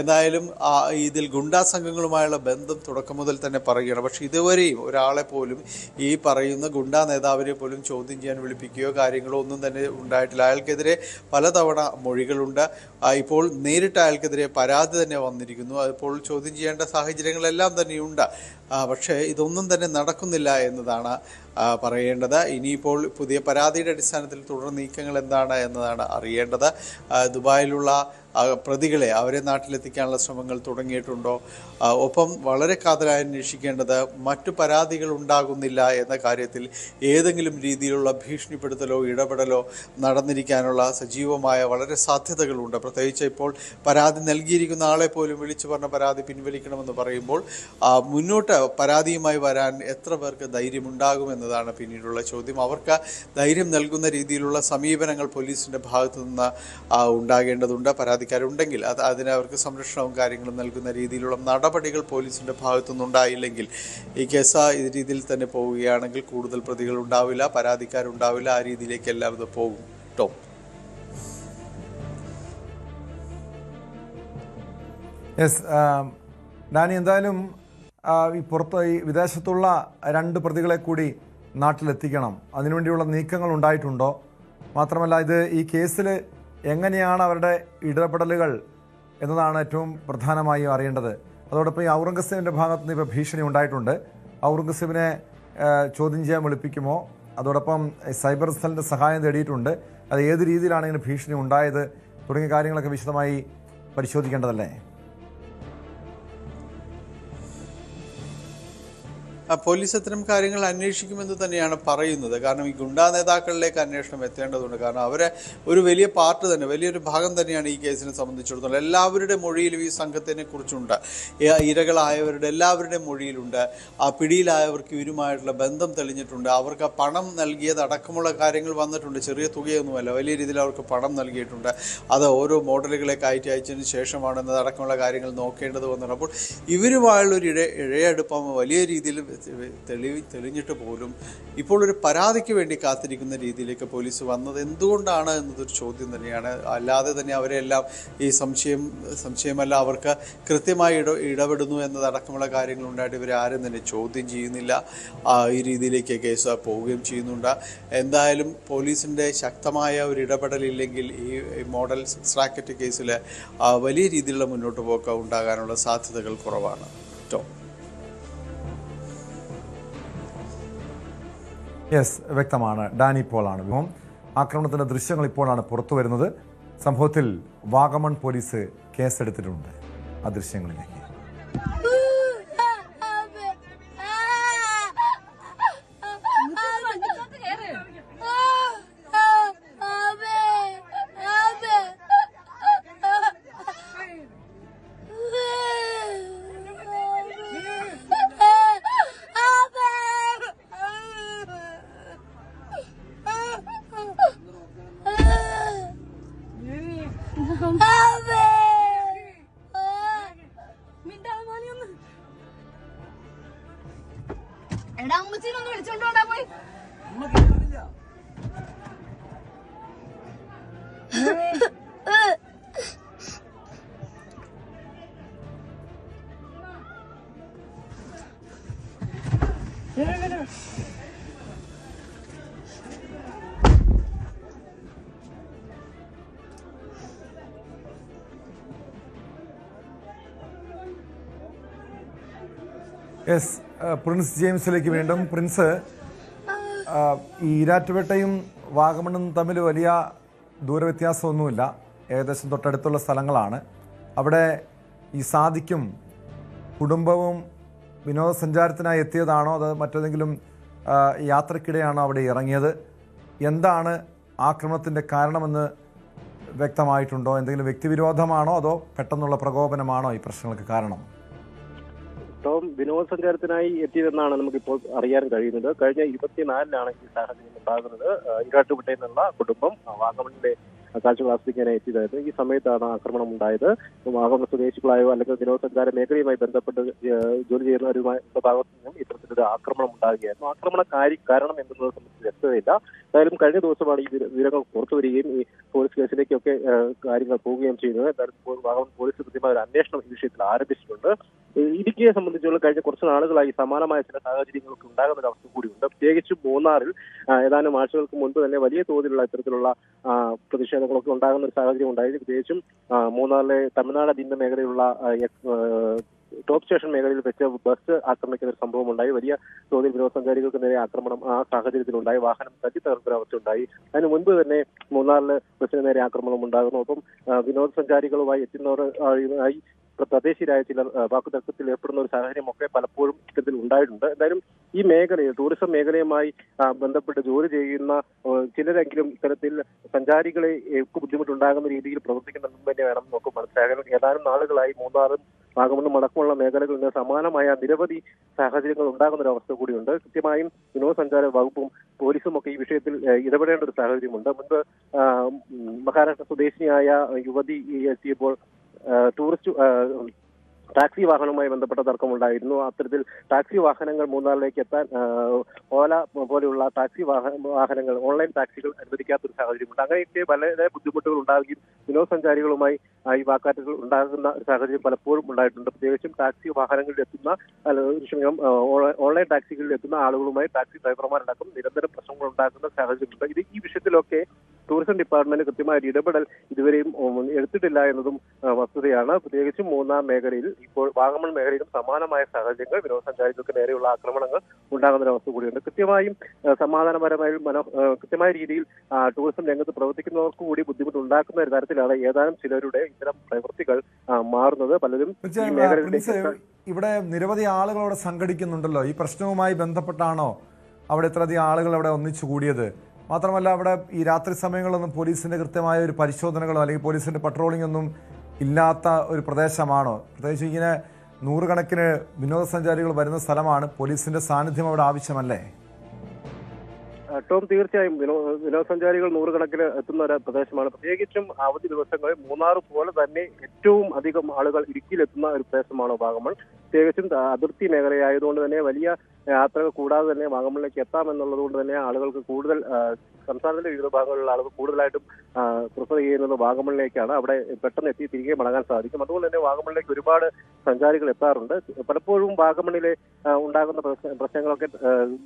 എന്തായാലും ഇതിൽ ഗുണ്ടാ സംഘങ്ങളുമായുള്ള ബന്ധം തുടക്കം മുതൽ തന്നെ പറയുകയാണ്. പക്ഷേ ഇതുവരെയും ഒരാളെ പോലും ഈ പറയുന്ന ഗുണ്ടാ നേതാവിനെ പോലും ചോദ്യം ചെയ്യാൻ വിളിപ്പിക്കുകയോ കാര്യങ്ങളോ ഒന്നും തന്നെ ഉണ്ടായിട്ടില്ല. അയാൾക്കെതിരെ പലതവണ മൊഴികളുണ്ട്. ഇപ്പോൾ നേരിട്ട് അയാൾക്കെതിരെ പരാതി തന്നെ വന്നിരിക്കുന്നു. അതിപ്പോൾ ചോദ്യം ചെയ്യേണ്ട സാഹചര്യങ്ങളെല്ലാം തന്നെയുണ്ട്. പക്ഷേ ഇതൊന്നും തന്നെ നടക്കുന്നില്ല എന്നതാണ് പറയേണ്ടത്. ഇനിയിപ്പോൾ പുതിയ പരാതിയുടെ അടിസ്ഥാനത്തിൽ തുടർ നീക്കങ്ങൾ എന്താണ് എന്നതാണ് അറിയേണ്ടത്. ദുബായിലുള്ള പ്രതികളെ അവരെ നാട്ടിലെത്തിക്കാനുള്ള ശ്രമങ്ങൾ തുടങ്ങിയിട്ടുണ്ടോ? ഒപ്പം വളരെ കാതലായി അന്വേഷിക്കേണ്ടത് മറ്റു പരാതികൾ ഉണ്ടാകുന്നില്ല എന്ന കാര്യത്തിൽ ഏതെങ്കിലും രീതിയിലുള്ള ഭീഷണിപ്പെടുത്തലോ ഇടപെടലോ നടന്നിരിക്കാനുള്ള സജീവമായ വളരെ സാധ്യതകളുണ്ട്. പ്രത്യേകിച്ച് ഇപ്പോൾ പരാതി നൽകിയിരിക്കുന്ന ആളെ പോലും വിളിച്ചു പറഞ്ഞ പരാതി പിൻവലിക്കണമെന്ന് പറയുമ്പോൾ മുന്നോട്ട് പരാതിയുമായി വരാൻ എത്ര പേർക്ക് ധൈര്യമുണ്ടാകുമെന്നതാണ് പിന്നീടുള്ള ചോദ്യം. അവർക്ക് ധൈര്യം നൽകുന്ന രീതിയിലുള്ള സമീപനങ്ങൾ പോലീസിൻ്റെ ഭാഗത്തു നിന്ന് ഉണ്ടാകേണ്ടതുണ്ട്. പരാതിക്കാരുണ്ടെങ്കിൽ അതിന് അവർക്ക് സംരക്ഷണവും കാര്യങ്ങളും നൽകുന്ന രീതിയിലുള്ള നടപടികൾ പോലീസിൻ്റെ ഭാഗത്തുനിന്നുണ്ടായില്ലെങ്കിൽ ഈ കേസ് ഈ രീതിയിൽ തന്നെ പോവുകയാണെങ്കിൽ കൂടുതൽ പ്രതികൾ ഉണ്ടാവില്ല, പരാതിക്കാരുണ്ടാവില്ല. ആ രീതിയിലേക്ക് എല്ലാം ഇത് പോകും. ടോം. യെസ് ഡാനി, എന്തായാലും ഈ വിദേശത്തുള്ള 2 പ്രതികളെ കൂടി നാട്ടിലെത്തിക്കണം. അതിനുവേണ്ടിയുള്ള നീക്കങ്ങൾ ഉണ്ടായിട്ടുണ്ടോ? മാത്രമല്ല ഈ കേസിൽ എങ്ങനെയാണ് അവരുടെ ഇടപെടലുകൾ എന്നതാണ് ഏറ്റവും പ്രധാനമായും അറിയേണ്ടത്. അതോടൊപ്പം ഈ ഔറംഗസേബിൻ്റെ ഭാഗത്ത് നിന്ന് ഇപ്പോൾ ഭീഷണി ഉണ്ടായിട്ടുണ്ട്. ഔറംഗസേബിനെ ചോദ്യം ചെയ്യാൻ വിളിപ്പിക്കുമോ? അതോടൊപ്പം സൈബർ സെല്ലിൻ്റെ സഹായം തേടിയിട്ടുണ്ട്. അത് ഏത് രീതിയിലാണ് ഇങ്ങനെ ഭീഷണി ഉണ്ടായത് തുടങ്ങിയ കാര്യങ്ങളൊക്കെ വിശദമായി പരിശോധിക്കേണ്ടതല്ലേ? പോലീസ് അത്തരം കാര്യങ്ങൾ അന്വേഷിക്കുമെന്ന് തന്നെയാണ് പറയുന്നത്. കാരണം ഈ ഗുണ്ടാ നേതാക്കളിലേക്ക് അന്വേഷണം എത്തേണ്ടതുണ്ട്. കാരണം അവരെ ഒരു വലിയ പാർട്ട് തന്നെ, വലിയൊരു ഭാഗം തന്നെയാണ് ഈ കേസിനെ സംബന്ധിച്ചിടത്തോളം. എല്ലാവരുടെ മൊഴിയിലും ഈ സംഘത്തിനെ കുറിച്ചുണ്ട്. ഇരകളായവരുടെ എല്ലാവരുടെയും മൊഴിയിലുണ്ട്. പിടിയിലായവർക്ക് ഇവരുമായിട്ടുള്ള ബന്ധം തെളിഞ്ഞിട്ടുണ്ട്. അവർക്ക് പണം നൽകിയതടക്കമുള്ള കാര്യങ്ങൾ വന്നിട്ടുണ്ട്. ചെറിയ തുകയൊന്നുമല്ല, വലിയ രീതിയിൽ അവർക്ക് പണം നൽകിയിട്ടുണ്ട്. അത് ഓരോ മോഡലുകളെ കയറ്റി അയച്ചതിന് ശേഷമാണ് എന്നതടക്കമുള്ള കാര്യങ്ങൾ നോക്കേണ്ടത് വന്നിട്ടുണ്ട്. അപ്പോൾ ഇവരുമായുള്ളൊരു ഇഴയടുപ്പം വലിയ രീതിയിൽ തെളിഞ്ഞിട്ട് പോലും ഇപ്പോൾ ഒരു പരാതിക്ക് വേണ്ടി കാത്തിരിക്കുന്ന രീതിയിലേക്ക് പോലീസ് വന്നത് എന്തുകൊണ്ടാണ് എന്നതൊരു ചോദ്യം തന്നെയാണ്. അല്ലാതെ തന്നെ അവരെല്ലാം ഈ സംശയമല്ല, അവർക്ക് കൃത്യമായി ഇടപെടുന്നു എന്നതടക്കമുള്ള കാര്യങ്ങളുണ്ടായിട്ട് ഇവരെ ആരും തന്നെ ചോദ്യം ചെയ്യുന്നില്ല. ഈ രീതിയിലേക്ക് കേസ് പോവുകയും ചെയ്യുന്നുണ്ട്. എന്തായാലും പോലീസിൻ്റെ ശക്തമായ ഒരു ഇടപെടലില്ലെങ്കിൽ ഈ മോഡൽ സെക്സ് റാക്കറ്റ് കേസിൽ വലിയ രീതിയിലുള്ള മുന്നോട്ട് പോക്ക് ഉണ്ടാകാനുള്ള സാധ്യതകൾ കുറവാണ്. യെസ്, വ്യക്തമാണ്. ഡാനി പോളാണ്. ആക്രമണത്തിൻ്റെ ദൃശ്യങ്ങൾ ഇപ്പോഴാണ് പുറത്തു വരുന്നത്. സംഭവത്തിൽ വാഗമൺ പോലീസ് കേസെടുത്തിട്ടുണ്ട്. ആ ദൃശ്യങ്ങളിലേക്ക്. എടാ അമ്മച്ചീനൊന്ന് വിളിച്ചോണ്ടോടാ പോയി. യെസ്, പ്രിൻസ് ജെയിംസിലേക്ക് വീണ്ടും. പ്രിൻസ്, ഈ ഈരാറ്റുപേട്ടയും വാഗമണ്ണും തമ്മിൽ വലിയ ദൂരവ്യത്യാസമൊന്നുമില്ല, ഏകദേശം തൊട്ടടുത്തുള്ള സ്ഥലങ്ങളാണ്. അവിടെ ഈ സാദിക്കും കുടുംബവും വിനോദസഞ്ചാരത്തിനായി എത്തിയതാണോ അതോ മറ്റേതെങ്കിലും യാത്രക്കിടെയാണോ അവിടെ ഇറങ്ങിയത്? എന്താണ് ആക്രമണത്തിൻ്റെ കാരണമെന്ന് വ്യക്തമായിട്ടുണ്ടോ? എന്തെങ്കിലും വ്യക്തിവിരോധമാണോ അതോ പെട്ടെന്നുള്ള പ്രകോപനമാണോ ഈ പ്രശ്നങ്ങൾക്ക് കാരണം? ടോം, വിനോദസഞ്ചാരത്തിനായി എത്തിയതെന്നാണ് നമുക്കിപ്പോൾ അറിയാൻ കഴിയുന്നത്. കഴിഞ്ഞ 24-ലാണ് ഈ സാഹചര്യം ഉണ്ടാകുന്നത്. ഇരാട്ടുപേട്ടയിൽ നിന്നുള്ള കുടുംബം വാഗമണിലെ കാഴ്ചകൾ ആസ്വദിക്കാനായി എത്തിയതായിരുന്നു. ഈ സമയത്താണ് ആക്രമണം ഉണ്ടായത്. വാഗമൺ സ്വദേശികളായോ അല്ലെങ്കിൽ വിനോദസഞ്ചാര മേഖലയുമായി ബന്ധപ്പെട്ട് ജോലി ചെയ്യുന്നവരുമായുള്ള ഭാഗത്തു നിന്നും ഇത്തരത്തിലൊരു ആക്രമണം ഉണ്ടാകുകയായിരുന്നു. ആക്രമണ കാരണം എന്തെന്നത് സംബന്ധിച്ച് വ്യക്തതയില്ല. എന്തായാലും കഴിഞ്ഞ ദിവസമാണ് ഈ വിവരങ്ങൾ പുറത്തു വരികയും ഈ പോലീസ് കേസിലേക്കൊക്കെ കാര്യങ്ങൾ പോവുകയും ചെയ്യുന്നത്. എന്തായാലും വാഗമൺ പോലീസ് കൃത്യമായ ഒരു അന്വേഷണം ഈ വിഷയത്തിൽ ആരംഭിച്ചിട്ടുണ്ട്. ഇടുക്കിയെ സംബന്ധിച്ചുള്ള കഴിഞ്ഞ കുറച്ച് നാളുകളായി സമാനമായ ചില സാഹചര്യങ്ങളൊക്കെ ഉണ്ടാകുന്ന ഒരു അവസ്ഥ കൂടിയുണ്ട്. പ്രത്യേകിച്ചും മൂന്നാറിൽ ഏതാനും ആഴ്ചകൾക്ക് മുൻപ് തന്നെ വലിയ തോതിലുള്ള ഇത്തരത്തിലുള്ള പ്രതിഷേധങ്ങളൊക്കെ ഉണ്ടാകുന്ന ഒരു സാഹചര്യം ഉണ്ടായി. പ്രത്യേകിച്ചും മൂന്നാറിലെ തമിഴ്നാട് അതിന്റെ മേഖലയിലുള്ള ടോപ്പ് സ്റ്റേഷൻ മേഖലയിൽ വെച്ച് ബസ് ആക്രമിക്കുന്ന ഒരു സംഭവം ഉണ്ടായി. വലിയ തോതിൽ വിനോദസഞ്ചാരികൾക്ക് നേരെ ആക്രമണം ആ സാഹചര്യത്തിലുണ്ടായി. വാഹനം തട്ടി തകർക്കുന്ന അവസ്ഥ ഉണ്ടായി. അതിന് മുൻപ് തന്നെ മൂന്നാറിൽ ബസ്സിന് നേരെ ആക്രമണം ഉണ്ടാകുന്നു. ഒപ്പം വിനോദസഞ്ചാരികളുമായി എത്തുന്നവരായി തദ്ദേശീയരായ ചിലർ വാക്കുതർക്കത്തിൽ ഏർപ്പെടുന്ന ഒരു സാഹചര്യമൊക്കെ പലപ്പോഴും ഇത്തരത്തിൽ ഉണ്ടായിട്ടുണ്ട്. എന്തായാലും ഈ മേഖലയിൽ ടൂറിസം മേഖലയുമായി ബന്ധപ്പെട്ട് ജോലി ചെയ്യുന്ന ചിലരെങ്കിലും ഇത്തരത്തിൽ സഞ്ചാരികളെ ബുദ്ധിമുട്ടുണ്ടാകുന്ന രീതിയിൽ പ്രവർത്തിക്കുന്നുണ്ടെന്ന് തന്നെ വേണം നമുക്ക് മനസ്സിലാക്കാൻ. ഏതാനും നാളുകളായി മൂന്നാറും വാഗമണ്ണും അടക്കമുള്ള മേഖലകളിൽ നിന്ന് സമാനമായ നിരവധി സാഹചര്യങ്ങൾ ഉണ്ടാകുന്ന ഒരു അവസ്ഥ കൂടിയുണ്ട്. കൃത്യമായും വിനോദസഞ്ചാര വകുപ്പും പോലീസും ഒക്കെ ഈ വിഷയത്തിൽ ഇടപെടേണ്ട ഒരു സാഹചര്യമുണ്ട്. മുൻപ് മഹാരാഷ്ട്ര സ്വദേശിനിയായ യുവതി എത്തിയപ്പോൾ ടൂറിസ്റ്റ് ടാക്സി വാഹനവുമായി ബന്ധപ്പെട്ട തർക്കമുണ്ടായിരുന്നു. അത്തരത്തിൽ ടാക്സി വാഹനങ്ങൾ മൂന്നാറിലേക്ക് എത്താൻ ഓല പോലെയുള്ള ടാക്സി വാഹനങ്ങൾ ഓൺലൈൻ ടാക്സികൾ അനുവദിക്കാത്തൊരു സാഹചര്യമുണ്ട്. അങ്ങനെയൊക്കെ വളരെ ബുദ്ധിമുട്ടുകൾ ഉണ്ടാവുകയും വിനോദസഞ്ചാരികളുമായി ഈ വാക്കാറ്റുകൾ ഉണ്ടാകുന്ന ഒരു സാഹചര്യം പലപ്പോഴും ഉണ്ടായിട്ടുണ്ട്. പ്രത്യേകിച്ചും ടാക്സി വാഹനങ്ങളിൽ എത്തുന്ന ഓൺലൈൻ ടാക്സികളിൽ എത്തുന്ന ആളുകളുമായി ടാക്സി ഡ്രൈവർമാരടക്കം നിരന്തരം പ്രശ്നങ്ങൾ ഉണ്ടാക്കുന്ന സാഹചര്യമുണ്ട്. ഈ വിഷയത്തിലൊക്കെ ടൂറിസം ഡിപ്പാർട്ട്മെന്റ് കൃത്യമായ ഒരു ഇടപെടൽ ഇതുവരെയും എടുത്തിട്ടില്ല എന്നതും വസ്തുതയാണ്. പ്രത്യേകിച്ചും മൂന്നാർ മേഖലയിൽ ഇപ്പോൾ വാഗമൺ മേഖലയിലും സമാനമായ സാഹചര്യങ്ങൾ വിനോദസഞ്ചാരികൾക്ക് നേരെയുള്ള ആക്രമണങ്ങൾ ഉണ്ടാകുന്ന ഒരു അവസ്ഥ കൂടിയുണ്ട്. കൃത്യമായും സമാധാനപരമായ കൃത്യമായ രീതിയിൽ ടൂറിസം രംഗത്ത് പ്രവർത്തിക്കുന്നവർക്ക് കൂടി ബുദ്ധിമുട്ടുണ്ടാക്കുന്ന ഒരു തരത്തിലാണ് ഏതാനും ചിലരുടെ ഇത്തരം പ്രവൃത്തികൾ മാറുന്നത്. പലരും ഇവിടെ നിരവധി ആളുകൾ അവിടെ സംഘടിക്കുന്നുണ്ടല്ലോ. ഈ പ്രശ്നവുമായി ബന്ധപ്പെട്ടാണോ അവിടെ ഇത്രയധികം ആളുകൾ അവിടെ ഒന്നിച്ചു കൂടിയത്? മാത്രമല്ല അവിടെ ഈ രാത്രി സമയങ്ങളിലൊന്നും പോലീസിന്റെ കൃത്യമായ ഒരു പരിശോധനകളോ അല്ലെങ്കിൽ പോലീസിന്റെ പട്രോളിംഗ് ഒന്നും ഇല്ലാത്ത ഒരു പ്രദേശമാണോ? പ്രത്യേകിച്ച് ഇങ്ങനെ നൂറുകണക്കിന് വിനോദസഞ്ചാരികൾ വരുന്ന സ്ഥലമാണ്. പോലീസിന്റെ സാന്നിധ്യം അവിടെ ആവശ്യമല്ലേ? ടോം, തീർച്ചയായും വിനോദസഞ്ചാരികൾ നൂറുകണക്കിന് എത്തുന്ന ഒരു പ്രദേശമാണ്. പ്രത്യേകിച്ചും അവധി ദിവസങ്ങളിൽ മൂന്നാർ പോലെ തന്നെ ഏറ്റവും അധികം ആളുകൾ ഇടുക്കിയിലെത്തുന്ന ഒരു പ്രദേശമാണ് വാഗമൺ. പ്രത്യേകിച്ചും അതിർത്തി മേഖലയായതുകൊണ്ട് തന്നെ വലിയ യാത്രകൾ കൂടാതെ തന്നെ വാഗമണിലേക്ക് എത്താമെന്നുള്ളത് കൊണ്ട് തന്നെ ആളുകൾക്ക് കൂടുതൽ സംസ്ഥാനത്തിന്റെ വിവിധ ഭാഗങ്ങളിലുള്ള ആളുകൾ കൂടുതലായിട്ടും പ്രിഫർ ചെയ്യുന്നത് വാഗമണിലേക്കാണ്. അവിടെ പെട്ടെന്ന് എത്തി തിരികെ മടങ്ങാൻ സാധിക്കും. അതുകൊണ്ട് തന്നെ വാഗമണിലേക്ക് ഒരുപാട് സഞ്ചാരികൾ എത്താറുണ്ട്. പലപ്പോഴും വാഗമണിലെ ഉണ്ടാകുന്ന പ്രശ്നങ്ങളൊക്കെ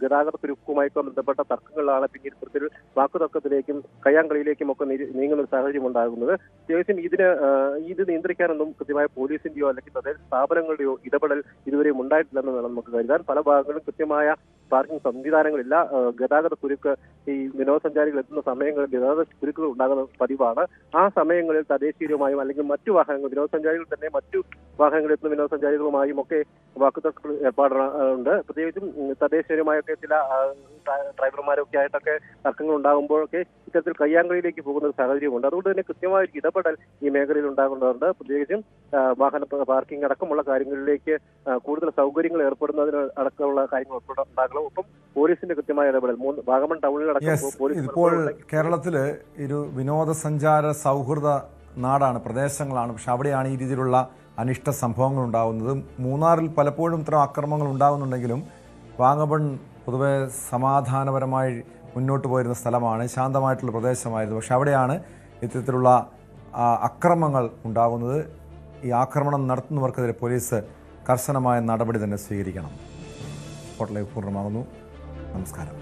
ഗതാഗത കുരുക്കുമായിട്ട് ബന്ധപ്പെട്ട തർക്കങ്ങളിലാണ് പിന്നീട് ഇത്തരത്തിൽ വാക്കുതർക്കത്തിലേക്കും കയ്യാങ്കളിയിലേക്കും ഒക്കെ നീങ്ങുന്ന ഒരു സാഹചര്യം ഉണ്ടാകുന്നത്. പ്രത്യേകിച്ചും ഇത് നിയന്ത്രിക്കാനൊന്നും കൃത്യമായ പോലീസിന്റെയോ അല്ലെങ്കിൽ തദ്ദേശ സ്ഥാപനങ്ങളുടെയോ ഇടപെടൽ ഇതുവരെയും ഉണ്ടായിട്ടില്ലെന്ന് വേണം നമുക്ക് കരുതാൻ. പല ഭാഗങ്ങളും കൃത്യമായ പാർക്കിംഗ് സംവിധാനങ്ങളില്ല. ഗതാഗത കുരുക്ക് ഈ വിനോദസഞ്ചാരികൾ എത്തുന്ന സമയങ്ങളിൽ ഗതാഗത കുരുക്കുകൾ ഉണ്ടാകുന്ന പതിവാണ്. ആ സമയങ്ങളിൽ തദ്ദേശീയരുമായും അല്ലെങ്കിൽ മറ്റു വാഹനങ്ങൾ വിനോദസഞ്ചാരികൾ തന്നെ മറ്റു വാഹനങ്ങളിൽ എത്തുന്ന വിനോദസഞ്ചാരികളുമായും ഒക്കെ വാക്കുതർക്ക ഏർപ്പാടുണ്ട്. പ്രത്യേകിച്ചും തദ്ദേശീയരുമായൊക്കെ ചില ഡ്രൈവർമാരൊക്കെ ആയിട്ടൊക്കെ തർക്കങ്ങൾ ഉണ്ടാകുമ്പോഴൊക്കെ ഇത്തരത്തിൽ കയ്യാങ്കളിയിലേക്ക് പോകുന്ന ഒരു സാഹചര്യമുണ്ട്. അതുകൊണ്ട് തന്നെ കൃത്യമായ ഒരു ഇടപെടൽ ഈ മേഖലയിൽ ഉണ്ടാകുന്നുണ്ട്. പ്രത്യേകിച്ചും വാഹന പാർക്കിംഗ് അടക്കമുള്ള കാര്യങ്ങളിലേക്ക് കൂടുതൽ സൗകര്യങ്ങൾ ഏർപ്പെടുന്നതിന് അടക്കമുള്ള കാര്യങ്ങൾ ഉണ്ടാകണം. ഒപ്പം പോലീസിന്റെ കൃത്യമായ ഇടപെടൽ വാഗമൺ ടൗണിലടക്കം ഇപ്പോൾ കേരളത്തില് ഒരു വിനോദസഞ്ചാര സൗഹൃദ നാടാണ്, പ്രദേശങ്ങളാണ്. പക്ഷെ അവിടെയാണ് ഈ രീതിയിലുള്ള അനിഷ്ട സംഭവങ്ങൾ ഉണ്ടാകുന്നത്. മൂന്നാറിൽ പലപ്പോഴും ഇത്തരം ആക്രമണങ്ങൾ ഉണ്ടാകുന്നുണ്ടെങ്കിലും വാഗമൺ പൊതുവെ സമാധാനപരമായി മുന്നോട്ട് പോയിരുന്ന സ്ഥലമാണ്, ശാന്തമായിട്ടുള്ള പ്രദേശമായിരുന്നു. പക്ഷെ അവിടെയാണ് ഇത്തരത്തിലുള്ള അക്രമങ്ങൾ ഉണ്ടാകുന്നത്. ഈ ആക്രമണം നടത്തുന്നവർക്കെതിരെ പോലീസ് കർശനമായ നടപടി തന്നെ സ്വീകരിക്കണം. സ്പോട്ട് ലൈവ് പൂർണ്ണമാകുന്നു. നമസ്കാരം.